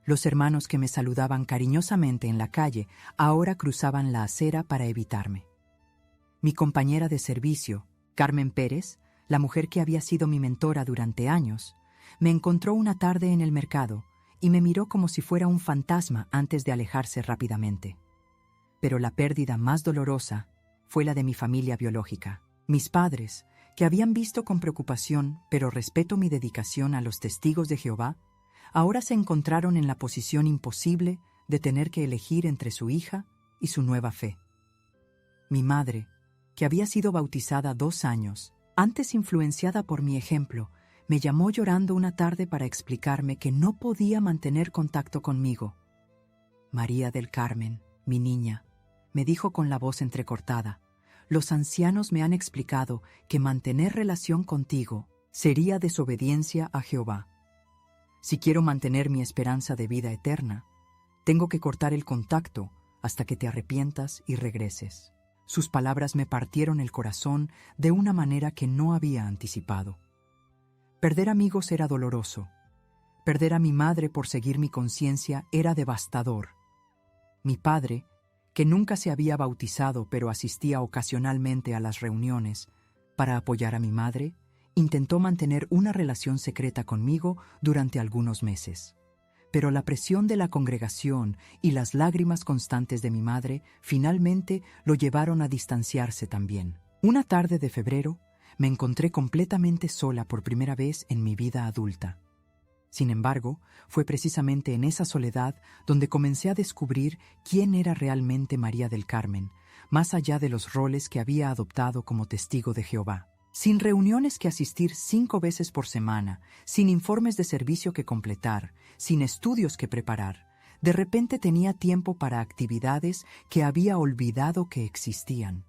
Los hermanos que me saludaban cariñosamente en la calle ahora cruzaban la acera para evitarme. Mi compañera de servicio, Carmen Pérez, la mujer que había sido mi mentora durante años, me encontró una tarde en el mercado y me miró como si fuera un fantasma antes de alejarse rápidamente. Pero la pérdida más dolorosa fue la de mi familia biológica. Mis padres, que habían visto con preocupación, pero respeto mi dedicación a los testigos de Jehová, ahora se encontraron en la posición imposible de tener que elegir entre su hija y su nueva fe. Mi madre, que había sido bautizada 2 años, antes influenciada por mi ejemplo, me llamó llorando una tarde para explicarme que no podía mantener contacto conmigo. María del Carmen, mi niña, me dijo con la voz entrecortada, los ancianos me han explicado que mantener relación contigo sería desobediencia a Jehová. Si quiero mantener mi esperanza de vida eterna, tengo que cortar el contacto hasta que te arrepientas y regreses. Sus palabras me partieron el corazón de una manera que no había anticipado. Perder amigos era doloroso. Perder a mi madre por seguir mi conciencia era devastador. Mi padre, que nunca se había bautizado pero asistía ocasionalmente a las reuniones para apoyar a mi madre, intentó mantener una relación secreta conmigo durante algunos meses. Pero la presión de la congregación y las lágrimas constantes de mi madre finalmente lo llevaron a distanciarse también. Una tarde de febrero me encontré completamente sola por primera vez en mi vida adulta. Sin embargo, fue precisamente en esa soledad donde comencé a descubrir quién era realmente María del Carmen, más allá de los roles que había adoptado como testigo de Jehová. Sin reuniones que asistir 5 veces por semana, sin informes de servicio que completar, sin estudios que preparar, de repente tenía tiempo para actividades que había olvidado que existían.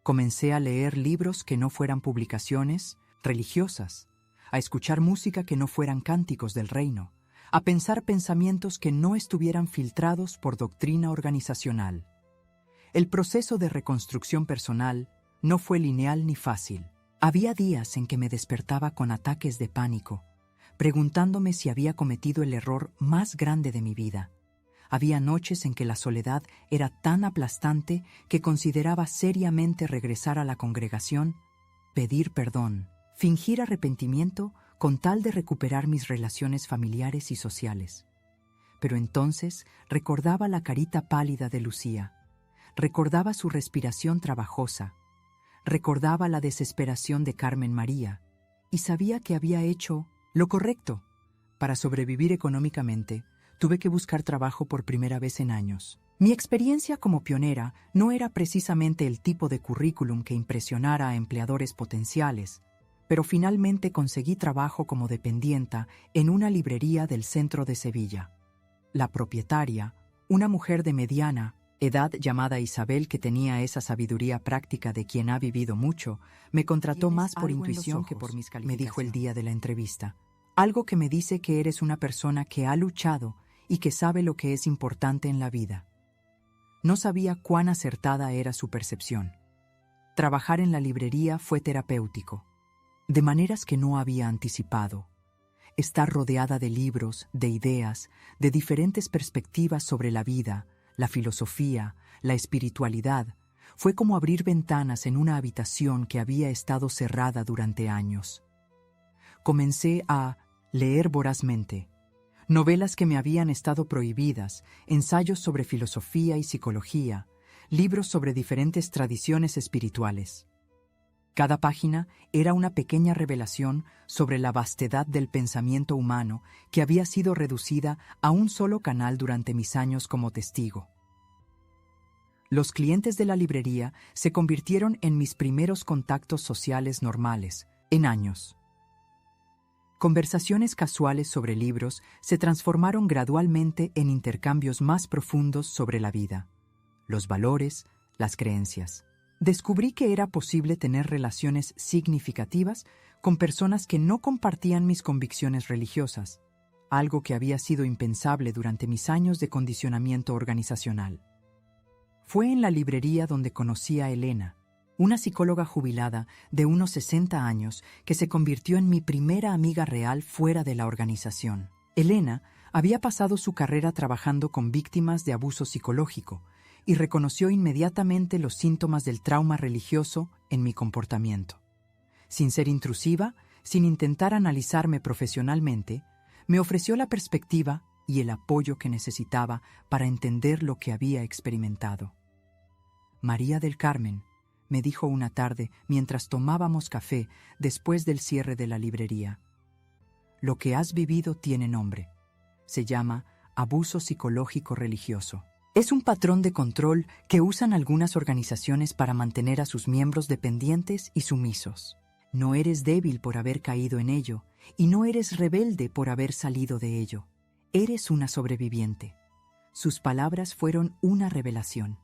Comencé a leer libros que no fueran publicaciones religiosas, a escuchar música que no fueran cánticos del reino, a pensar pensamientos que no estuvieran filtrados por doctrina organizacional. El proceso de reconstrucción personal no fue lineal ni fácil. Había días en que me despertaba con ataques de pánico, preguntándome si había cometido el error más grande de mi vida. Había noches en que la soledad era tan aplastante que consideraba seriamente regresar a la congregación, pedir perdón, fingir arrepentimiento con tal de recuperar mis relaciones familiares y sociales. Pero entonces recordaba la carita pálida de Lucía, recordaba su respiración trabajosa, recordaba la desesperación de Carmen María y sabía que había hecho lo correcto. Para sobrevivir económicamente, tuve que buscar trabajo por primera vez en años. Mi experiencia como pionera no era precisamente el tipo de currículum que impresionara a empleadores potenciales, pero finalmente conseguí trabajo como dependienta en una librería del centro de Sevilla. La propietaria, una mujer de mediana edad llamada Isabel, que tenía esa sabiduría práctica de quien ha vivido mucho, me contrató más por intuición que por mis calificaciones, me dijo el día de la entrevista. Algo que me dice que eres una persona que ha luchado y que sabe lo que es importante en la vida. No sabía cuán acertada era su percepción. Trabajar en la librería fue terapéutico, de maneras que no había anticipado. Estar rodeada de libros, de ideas, de diferentes perspectivas sobre la vida, la filosofía, la espiritualidad, fue como abrir ventanas en una habitación que había estado cerrada durante años. Comencé a leer vorazmente, novelas que me habían estado prohibidas, ensayos sobre filosofía y psicología, libros sobre diferentes tradiciones espirituales. Cada página era una pequeña revelación sobre la vastedad del pensamiento humano que había sido reducida a un solo canal durante mis años como testigo. Los clientes de la librería se convirtieron en mis primeros contactos sociales normales, en años. Conversaciones casuales sobre libros se transformaron gradualmente en intercambios más profundos sobre la vida, los valores, las creencias. Descubrí que era posible tener relaciones significativas con personas que no compartían mis convicciones religiosas, algo que había sido impensable durante mis años de condicionamiento organizacional. Fue en la librería donde conocí a Elena, una psicóloga jubilada de unos 60 años que se convirtió en mi primera amiga real fuera de la organización. Elena había pasado su carrera trabajando con víctimas de abuso psicológico y reconoció inmediatamente los síntomas del trauma religioso en mi comportamiento. Sin ser intrusiva, sin intentar analizarme profesionalmente, me ofreció la perspectiva y el apoyo que necesitaba para entender lo que había experimentado. María del Carmen, me dijo una tarde mientras tomábamos café después del cierre de la librería. Lo que has vivido tiene nombre. Se llama abuso psicológico religioso. Es un patrón de control que usan algunas organizaciones para mantener a sus miembros dependientes y sumisos. No eres débil por haber caído en ello, y no eres rebelde por haber salido de ello. Eres una sobreviviente. Sus palabras fueron una revelación.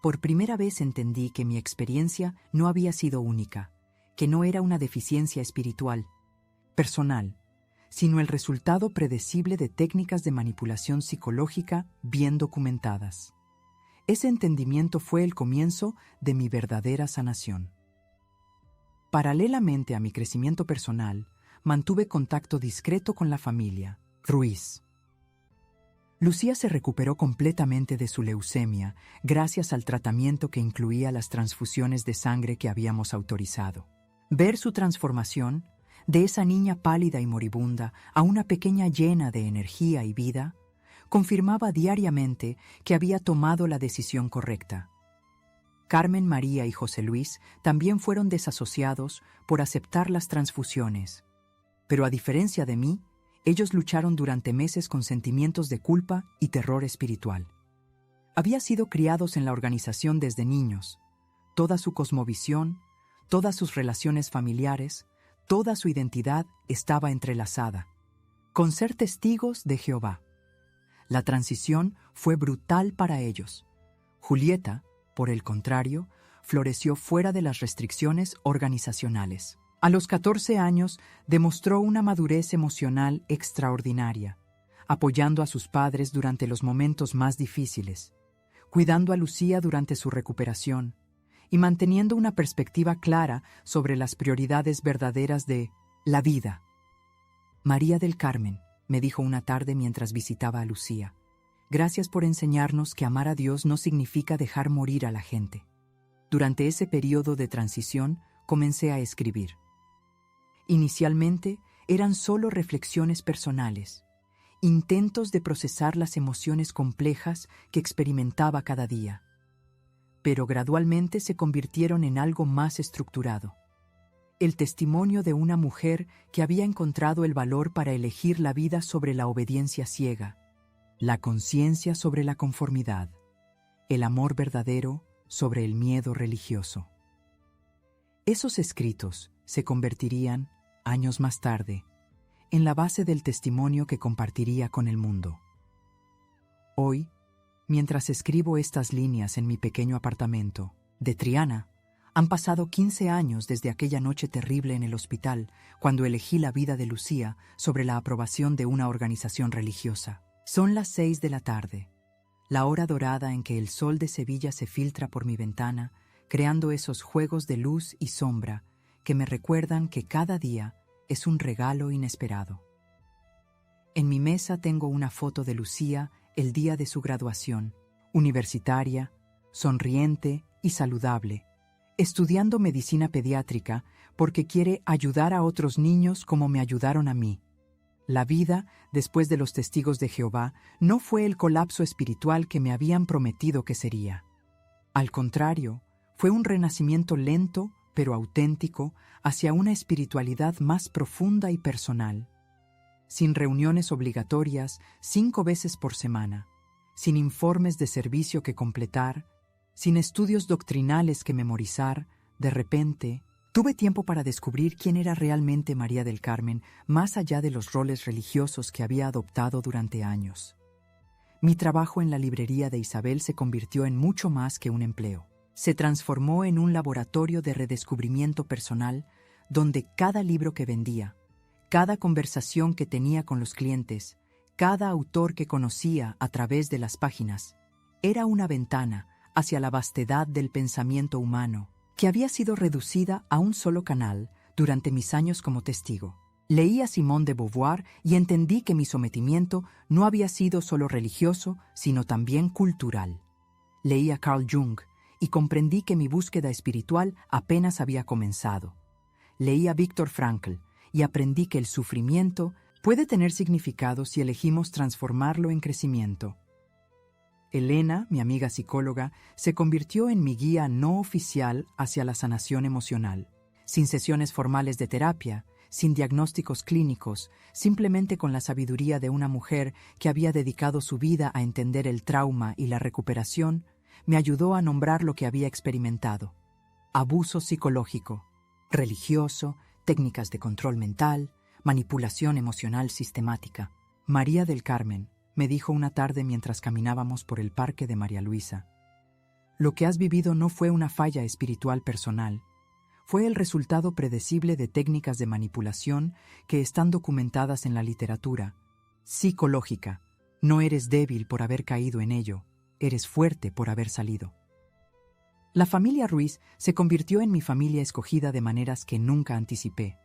Por primera vez entendí que mi experiencia no había sido única, que no era una deficiencia espiritual, personal, sino el resultado predecible de técnicas de manipulación psicológica bien documentadas. Ese entendimiento fue el comienzo de mi verdadera sanación. Paralelamente a mi crecimiento personal, mantuve contacto discreto con la familia Ruiz. Lucía se recuperó completamente de su leucemia gracias al tratamiento que incluía las transfusiones de sangre que habíamos autorizado. Ver su transformación, de esa niña pálida y moribunda a una pequeña llena de energía y vida, confirmaba diariamente que había tomado la decisión correcta. Carmen María y José Luis también fueron desasociados por aceptar las transfusiones, pero a diferencia de mí, ellos lucharon durante meses con sentimientos de culpa y terror espiritual. Había sido criados en la organización desde niños. Toda su cosmovisión, todas sus relaciones familiares, toda su identidad estaba entrelazada, con ser testigos de Jehová. La transición fue brutal para ellos. Julieta, por el contrario, floreció fuera de las restricciones organizacionales. A los 14 años demostró una madurez emocional extraordinaria, apoyando a sus padres durante los momentos más difíciles, cuidando a Lucía durante su recuperación y manteniendo una perspectiva clara sobre las prioridades verdaderas de la vida. María del Carmen, me dijo una tarde mientras visitaba a Lucía, gracias por enseñarnos que amar a Dios no significa dejar morir a la gente. Durante ese periodo de transición comencé a escribir. Inicialmente eran solo reflexiones personales, intentos de procesar las emociones complejas que experimentaba cada día, pero gradualmente se convirtieron en algo más estructurado. El testimonio de una mujer que había encontrado el valor para elegir la vida sobre la obediencia ciega, la conciencia sobre la conformidad, el amor verdadero sobre el miedo religioso. Esos escritos se convertirían, años más tarde, en la base del testimonio que compartiría con el mundo. Hoy, mientras escribo estas líneas en mi pequeño apartamento de Triana, han pasado 15 años desde aquella noche terrible en el hospital, cuando elegí la vida de Lucía sobre la aprobación de una organización religiosa. Son las 6 de la tarde, la hora dorada en que el sol de Sevilla se filtra por mi ventana, creando esos juegos de luz y sombra que me recuerdan que cada día es un regalo inesperado. En mi mesa tengo una foto de Lucía el día de su graduación, universitaria, sonriente y saludable, estudiando medicina pediátrica porque quiere ayudar a otros niños como me ayudaron a mí. La vida, después de los testigos de Jehová, no fue el colapso espiritual que me habían prometido que sería. Al contrario, fue un renacimiento lento, pero auténtico, hacia una espiritualidad más profunda y personal. Sin reuniones obligatorias 5 veces por semana, sin informes de servicio que completar, sin estudios doctrinales que memorizar, de repente, tuve tiempo para descubrir quién era realmente María del Carmen, más allá de los roles religiosos que había adoptado durante años. Mi trabajo en la librería de Isabel se convirtió en mucho más que un empleo. Se transformó en un laboratorio de redescubrimiento personal donde cada libro que vendía, cada conversación que tenía con los clientes, cada autor que conocía a través de las páginas, era una ventana hacia la vastedad del pensamiento humano que había sido reducida a un solo canal durante mis años como testigo. Leí a Simone de Beauvoir y entendí que mi sometimiento no había sido solo religioso, sino también cultural. Leí a Carl Jung y comprendí que mi búsqueda espiritual apenas había comenzado. Leí a Viktor Frankl y aprendí que el sufrimiento puede tener significado si elegimos transformarlo en crecimiento. Elena, mi amiga psicóloga, se convirtió en mi guía no oficial hacia la sanación emocional. Sin sesiones formales de terapia, sin diagnósticos clínicos, simplemente con la sabiduría de una mujer que había dedicado su vida a entender el trauma y la recuperación, me ayudó a nombrar lo que había experimentado: abuso psicológico, religioso, técnicas de control mental, manipulación emocional sistemática. María del Carmen, me dijo una tarde mientras caminábamos por el parque de María Luisa, lo que has vivido no fue una falla espiritual personal, fue el resultado predecible de técnicas de manipulación que están documentadas en la literatura psicológica. No eres débil por haber caído en ello, eres fuerte por haber salido. La familia Ruiz se convirtió en mi familia escogida de maneras que nunca anticipé.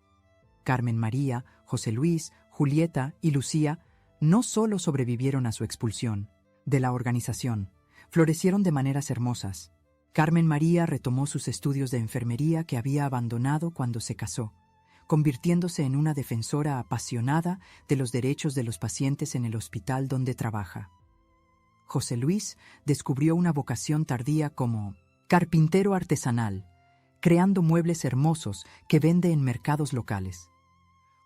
Carmen María, José Luis, Julieta y Lucía no solo sobrevivieron a su expulsión de la organización, florecieron de maneras hermosas. Carmen María retomó sus estudios de enfermería que había abandonado cuando se casó, convirtiéndose en una defensora apasionada de los derechos de los pacientes en el hospital donde trabaja. José Luis descubrió una vocación tardía como carpintero artesanal, creando muebles hermosos que vende en mercados locales.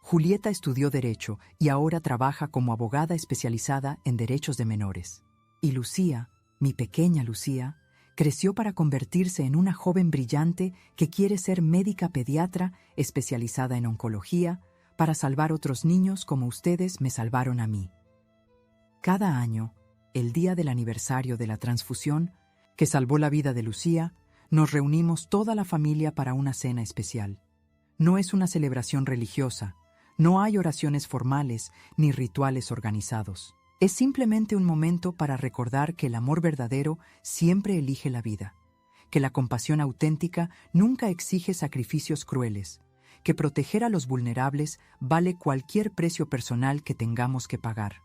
Julieta estudió Derecho y ahora trabaja como abogada especializada en derechos de menores. Y Lucía, mi pequeña Lucía, creció para convertirse en una joven brillante que quiere ser médica pediatra especializada en oncología para salvar otros niños como ustedes me salvaron a mí. Cada año, el día del aniversario de la transfusión, que salvó la vida de Lucía, nos reunimos toda la familia para una cena especial. No es una celebración religiosa, no hay oraciones formales ni rituales organizados. Es simplemente un momento para recordar que el amor verdadero siempre elige la vida, que la compasión auténtica nunca exige sacrificios crueles, que proteger a los vulnerables vale cualquier precio personal que tengamos que pagar.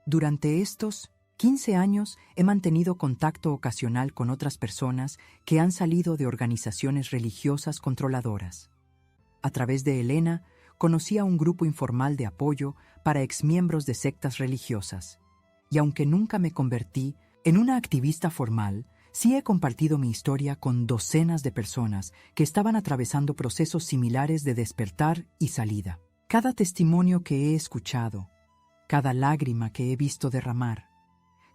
Durante estos 15 años he mantenido contacto ocasional con otras personas que han salido de organizaciones religiosas controladoras. A través de Elena, conocí a un grupo informal de apoyo para exmiembros de sectas religiosas. Y aunque nunca me convertí en una activista formal, sí he compartido mi historia con docenas de personas que estaban atravesando procesos similares de despertar y salida. Cada testimonio que he escuchado, cada lágrima que he visto derramar,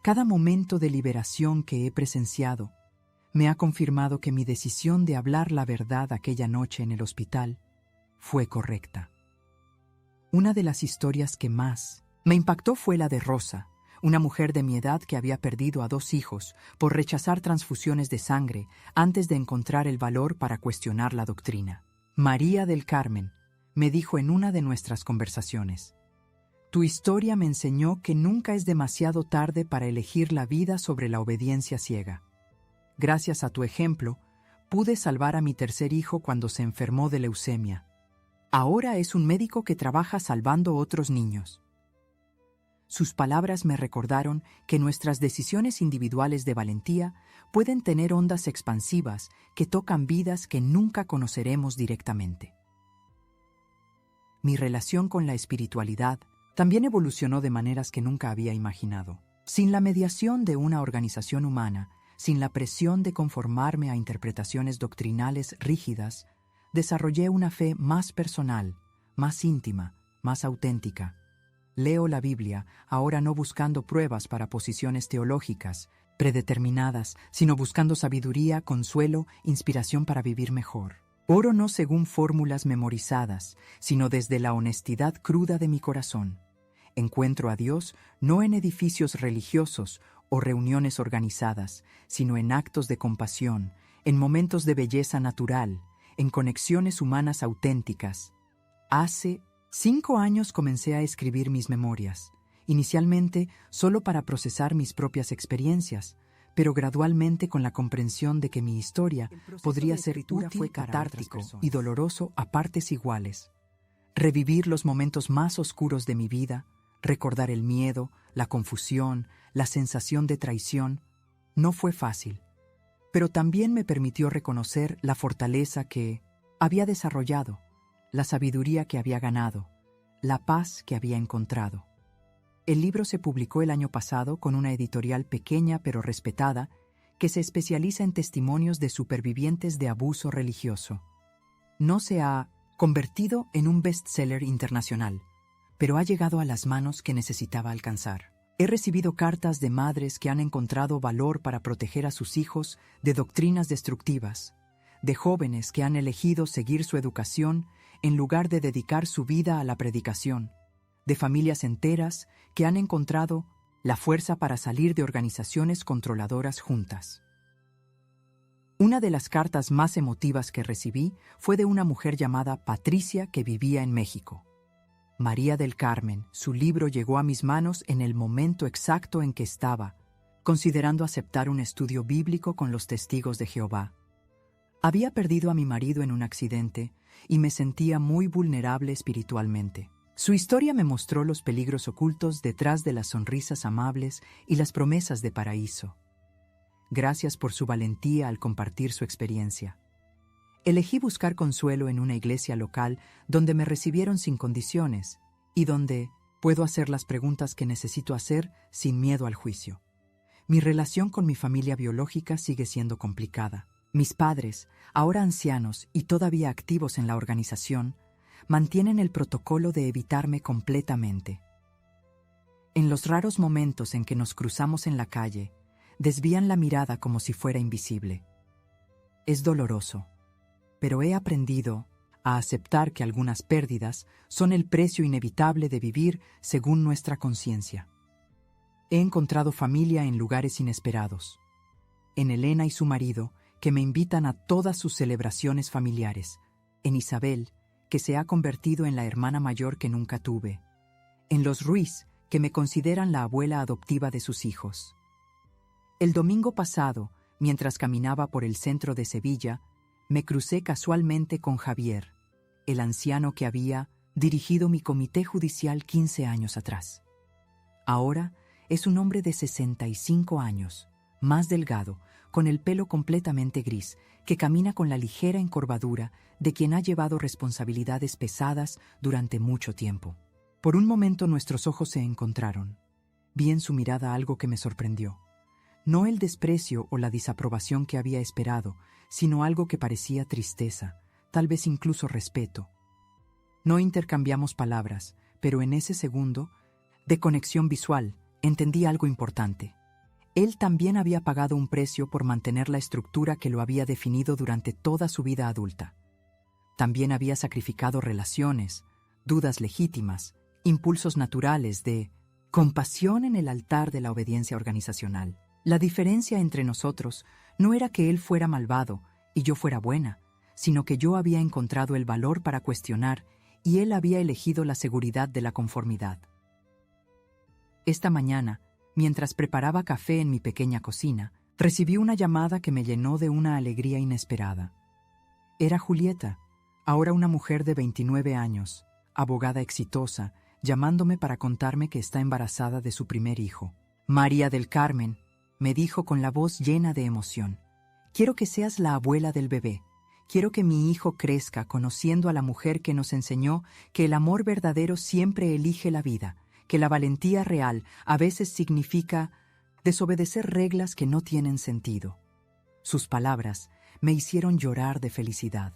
cada momento de liberación que he presenciado, me ha confirmado que mi decisión de hablar la verdad aquella noche en el hospital fue correcta. Una de las historias que más me impactó fue la de Rosa, una mujer de mi edad que había perdido a 2 hijos por rechazar transfusiones de sangre antes de encontrar el valor para cuestionar la doctrina. María del Carmen me dijo en una de nuestras conversaciones: «Tu historia me enseñó que nunca es demasiado tarde para elegir la vida sobre la obediencia ciega. Gracias a tu ejemplo, pude salvar a mi tercer hijo cuando se enfermó de leucemia. Ahora es un médico que trabaja salvando otros niños». Sus palabras me recordaron que nuestras decisiones individuales de valentía pueden tener ondas expansivas que tocan vidas que nunca conoceremos directamente. Mi relación con la espiritualidad también evolucionó de maneras que nunca había imaginado. Sin la mediación de una organización humana, sin la presión de conformarme a interpretaciones doctrinales rígidas, desarrollé una fe más personal, más íntima, más auténtica. Leo la Biblia, ahora no buscando pruebas para posiciones teológicas predeterminadas, sino buscando sabiduría, consuelo, inspiración para vivir mejor. Oro no según fórmulas memorizadas, sino desde la honestidad cruda de mi corazón. Encuentro a Dios no en edificios religiosos o reuniones organizadas, sino en actos de compasión, en momentos de belleza natural, en conexiones humanas auténticas. Hace 5 años comencé a escribir mis memorias, inicialmente solo para procesar mis propias experiencias, pero gradualmente con la comprensión de que mi historia podría ser útil, fue catártico y doloroso a partes iguales. Revivir los momentos más oscuros de mi vida, recordar el miedo, la confusión, la sensación de traición, no fue fácil, pero también me permitió reconocer la fortaleza que había desarrollado, la sabiduría que había ganado, la paz que había encontrado. El libro se publicó el año pasado con una editorial pequeña pero respetada que se especializa en testimonios de supervivientes de abuso religioso. No se ha convertido en un bestseller internacional, pero ha llegado a las manos que necesitaba alcanzar. He recibido cartas de madres que han encontrado valor para proteger a sus hijos de doctrinas destructivas, de jóvenes que han elegido seguir su educación en lugar de dedicar su vida a la predicación, de familias enteras que han encontrado la fuerza para salir de organizaciones controladoras juntas. Una de las cartas más emotivas que recibí fue de una mujer llamada Patricia que vivía en México. María del Carmen, su libro llegó a mis manos en el momento exacto en que estaba considerando aceptar un estudio bíblico con los testigos de Jehová. Había perdido a mi marido en un accidente y me sentía muy vulnerable espiritualmente. Su historia me mostró los peligros ocultos detrás de las sonrisas amables y las promesas de paraíso. Gracias por su valentía al compartir su experiencia. Elegí buscar consuelo en una iglesia local donde me recibieron sin condiciones y donde puedo hacer las preguntas que necesito hacer sin miedo al juicio. Mi relación con mi familia biológica sigue siendo complicada. Mis padres, ahora ancianos y todavía activos en la organización, mantienen el protocolo de evitarme completamente. En los raros momentos en que nos cruzamos en la calle, desvían la mirada como si fuera invisible. Es doloroso, pero he aprendido a aceptar que algunas pérdidas son el precio inevitable de vivir según nuestra conciencia. He encontrado familia en lugares inesperados. En Elena y su marido, que me invitan a todas sus celebraciones familiares. En Isabel, que se ha convertido en la hermana mayor que nunca tuve. En los Ruiz, que me consideran la abuela adoptiva de sus hijos. El domingo pasado, mientras caminaba por el centro de Sevilla, me crucé casualmente con Javier, el anciano que había dirigido mi comité judicial 15 años atrás. Ahora es un hombre de 65 años, más delgado, con el pelo completamente gris, que camina con la ligera encorvadura de quien ha llevado responsabilidades pesadas durante mucho tiempo. Por un momento nuestros ojos se encontraron. Vi en su mirada algo que me sorprendió. No el desprecio o la desaprobación que había esperado, sino algo que parecía tristeza, tal vez incluso respeto. No intercambiamos palabras, pero en ese segundo, de conexión visual, entendí algo importante. Él también había pagado un precio por mantener la estructura que lo había definido durante toda su vida adulta. También había sacrificado relaciones, dudas legítimas, impulsos naturales de compasión en el altar de la obediencia organizacional. La diferencia entre nosotros no era que él fuera malvado y yo fuera buena, sino que yo había encontrado el valor para cuestionar y él había elegido la seguridad de la conformidad. Esta mañana, mientras preparaba café en mi pequeña cocina, recibí una llamada que me llenó de una alegría inesperada. Era Julieta, ahora una mujer de 29 años, abogada exitosa, llamándome para contarme que está embarazada de su primer hijo. María del Carmen, me dijo con la voz llena de emoción, quiero que seas la abuela del bebé. Quiero que mi hijo crezca conociendo a la mujer que nos enseñó que el amor verdadero siempre elige la vida, que la valentía real a veces significa desobedecer reglas que no tienen sentido. Sus palabras me hicieron llorar de felicidad.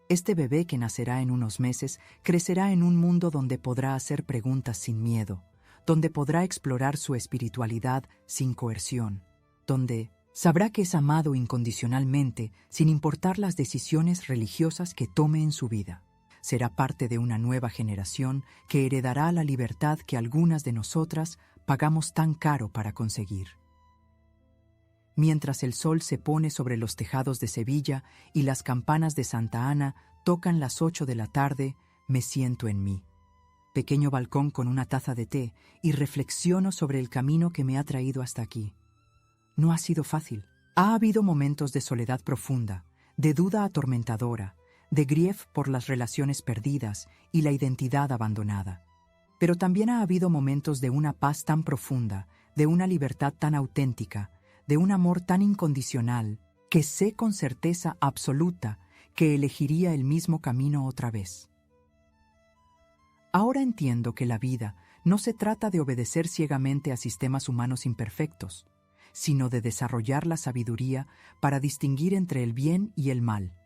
Este bebé que nacerá en unos meses crecerá en un mundo donde podrá hacer preguntas sin miedo, donde podrá explorar su espiritualidad sin coerción, donde sabrá que es amado incondicionalmente sin importar las decisiones religiosas que tome en su vida. Será parte de una nueva generación que heredará la libertad que algunas de nosotras pagamos tan caro para conseguir. Mientras el sol se pone sobre los tejados de Sevilla y las campanas de Santa Ana tocan las 8 de la tarde, me siento en mi pequeño balcón con una taza de té y reflexiono sobre el camino que me ha traído hasta aquí. No ha sido fácil. Ha habido momentos de soledad profunda, de duda atormentadora, de grief por las relaciones perdidas y la identidad abandonada. Pero también ha habido momentos de una paz tan profunda, de una libertad tan auténtica, de un amor tan incondicional, que sé con certeza absoluta que elegiría el mismo camino otra vez. Ahora entiendo que la vida no se trata de obedecer ciegamente a sistemas humanos imperfectos, sino de desarrollar la sabiduría para distinguir entre el bien y el mal,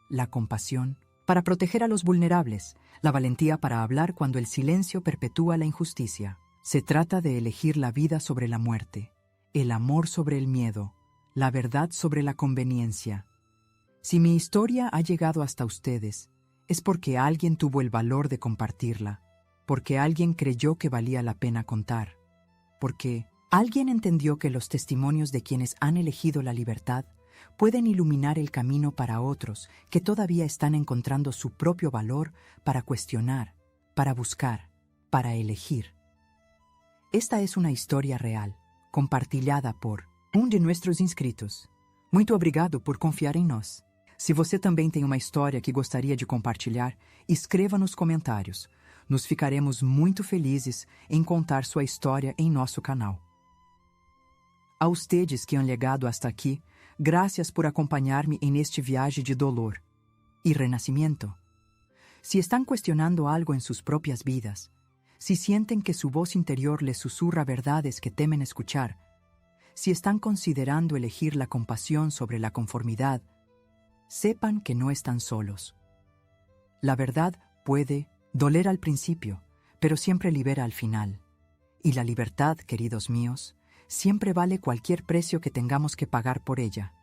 la compasión para proteger a los vulnerables, la valentía para hablar cuando el silencio perpetúa la injusticia. Se trata de elegir la vida sobre la muerte, el amor sobre el miedo, la verdad sobre la conveniencia. Si mi historia ha llegado hasta ustedes, es porque alguien tuvo el valor de compartirla, porque alguien creyó que valía la pena contar, porque alguien entendió que los testimonios de quienes han elegido la libertad pueden iluminar el camino para otros que todavía están encontrando su propio valor para cuestionar, para buscar, para elegir. Esta es una historia real, compartilhada por de nossos inscritos. Muito obrigado por confiar em nós. Se você também tem uma história que gostaria de compartilhar, escreva nos comentários. Nos ficaremos muito felizes em contar sua história em nosso canal. A ustedes que han llegado hasta aqui, gracias por acompanhar-me en este viaje de dolor y renacimiento. Si están cuestionando algo en sus propias vidas, si sienten que su voz interior les susurra verdades que temen escuchar, si están considerando elegir la compasión sobre la conformidad, sepan que no están solos. La verdad puede doler al principio, pero siempre libera al final. Y la libertad, queridos míos, siempre vale cualquier precio que tengamos que pagar por ella.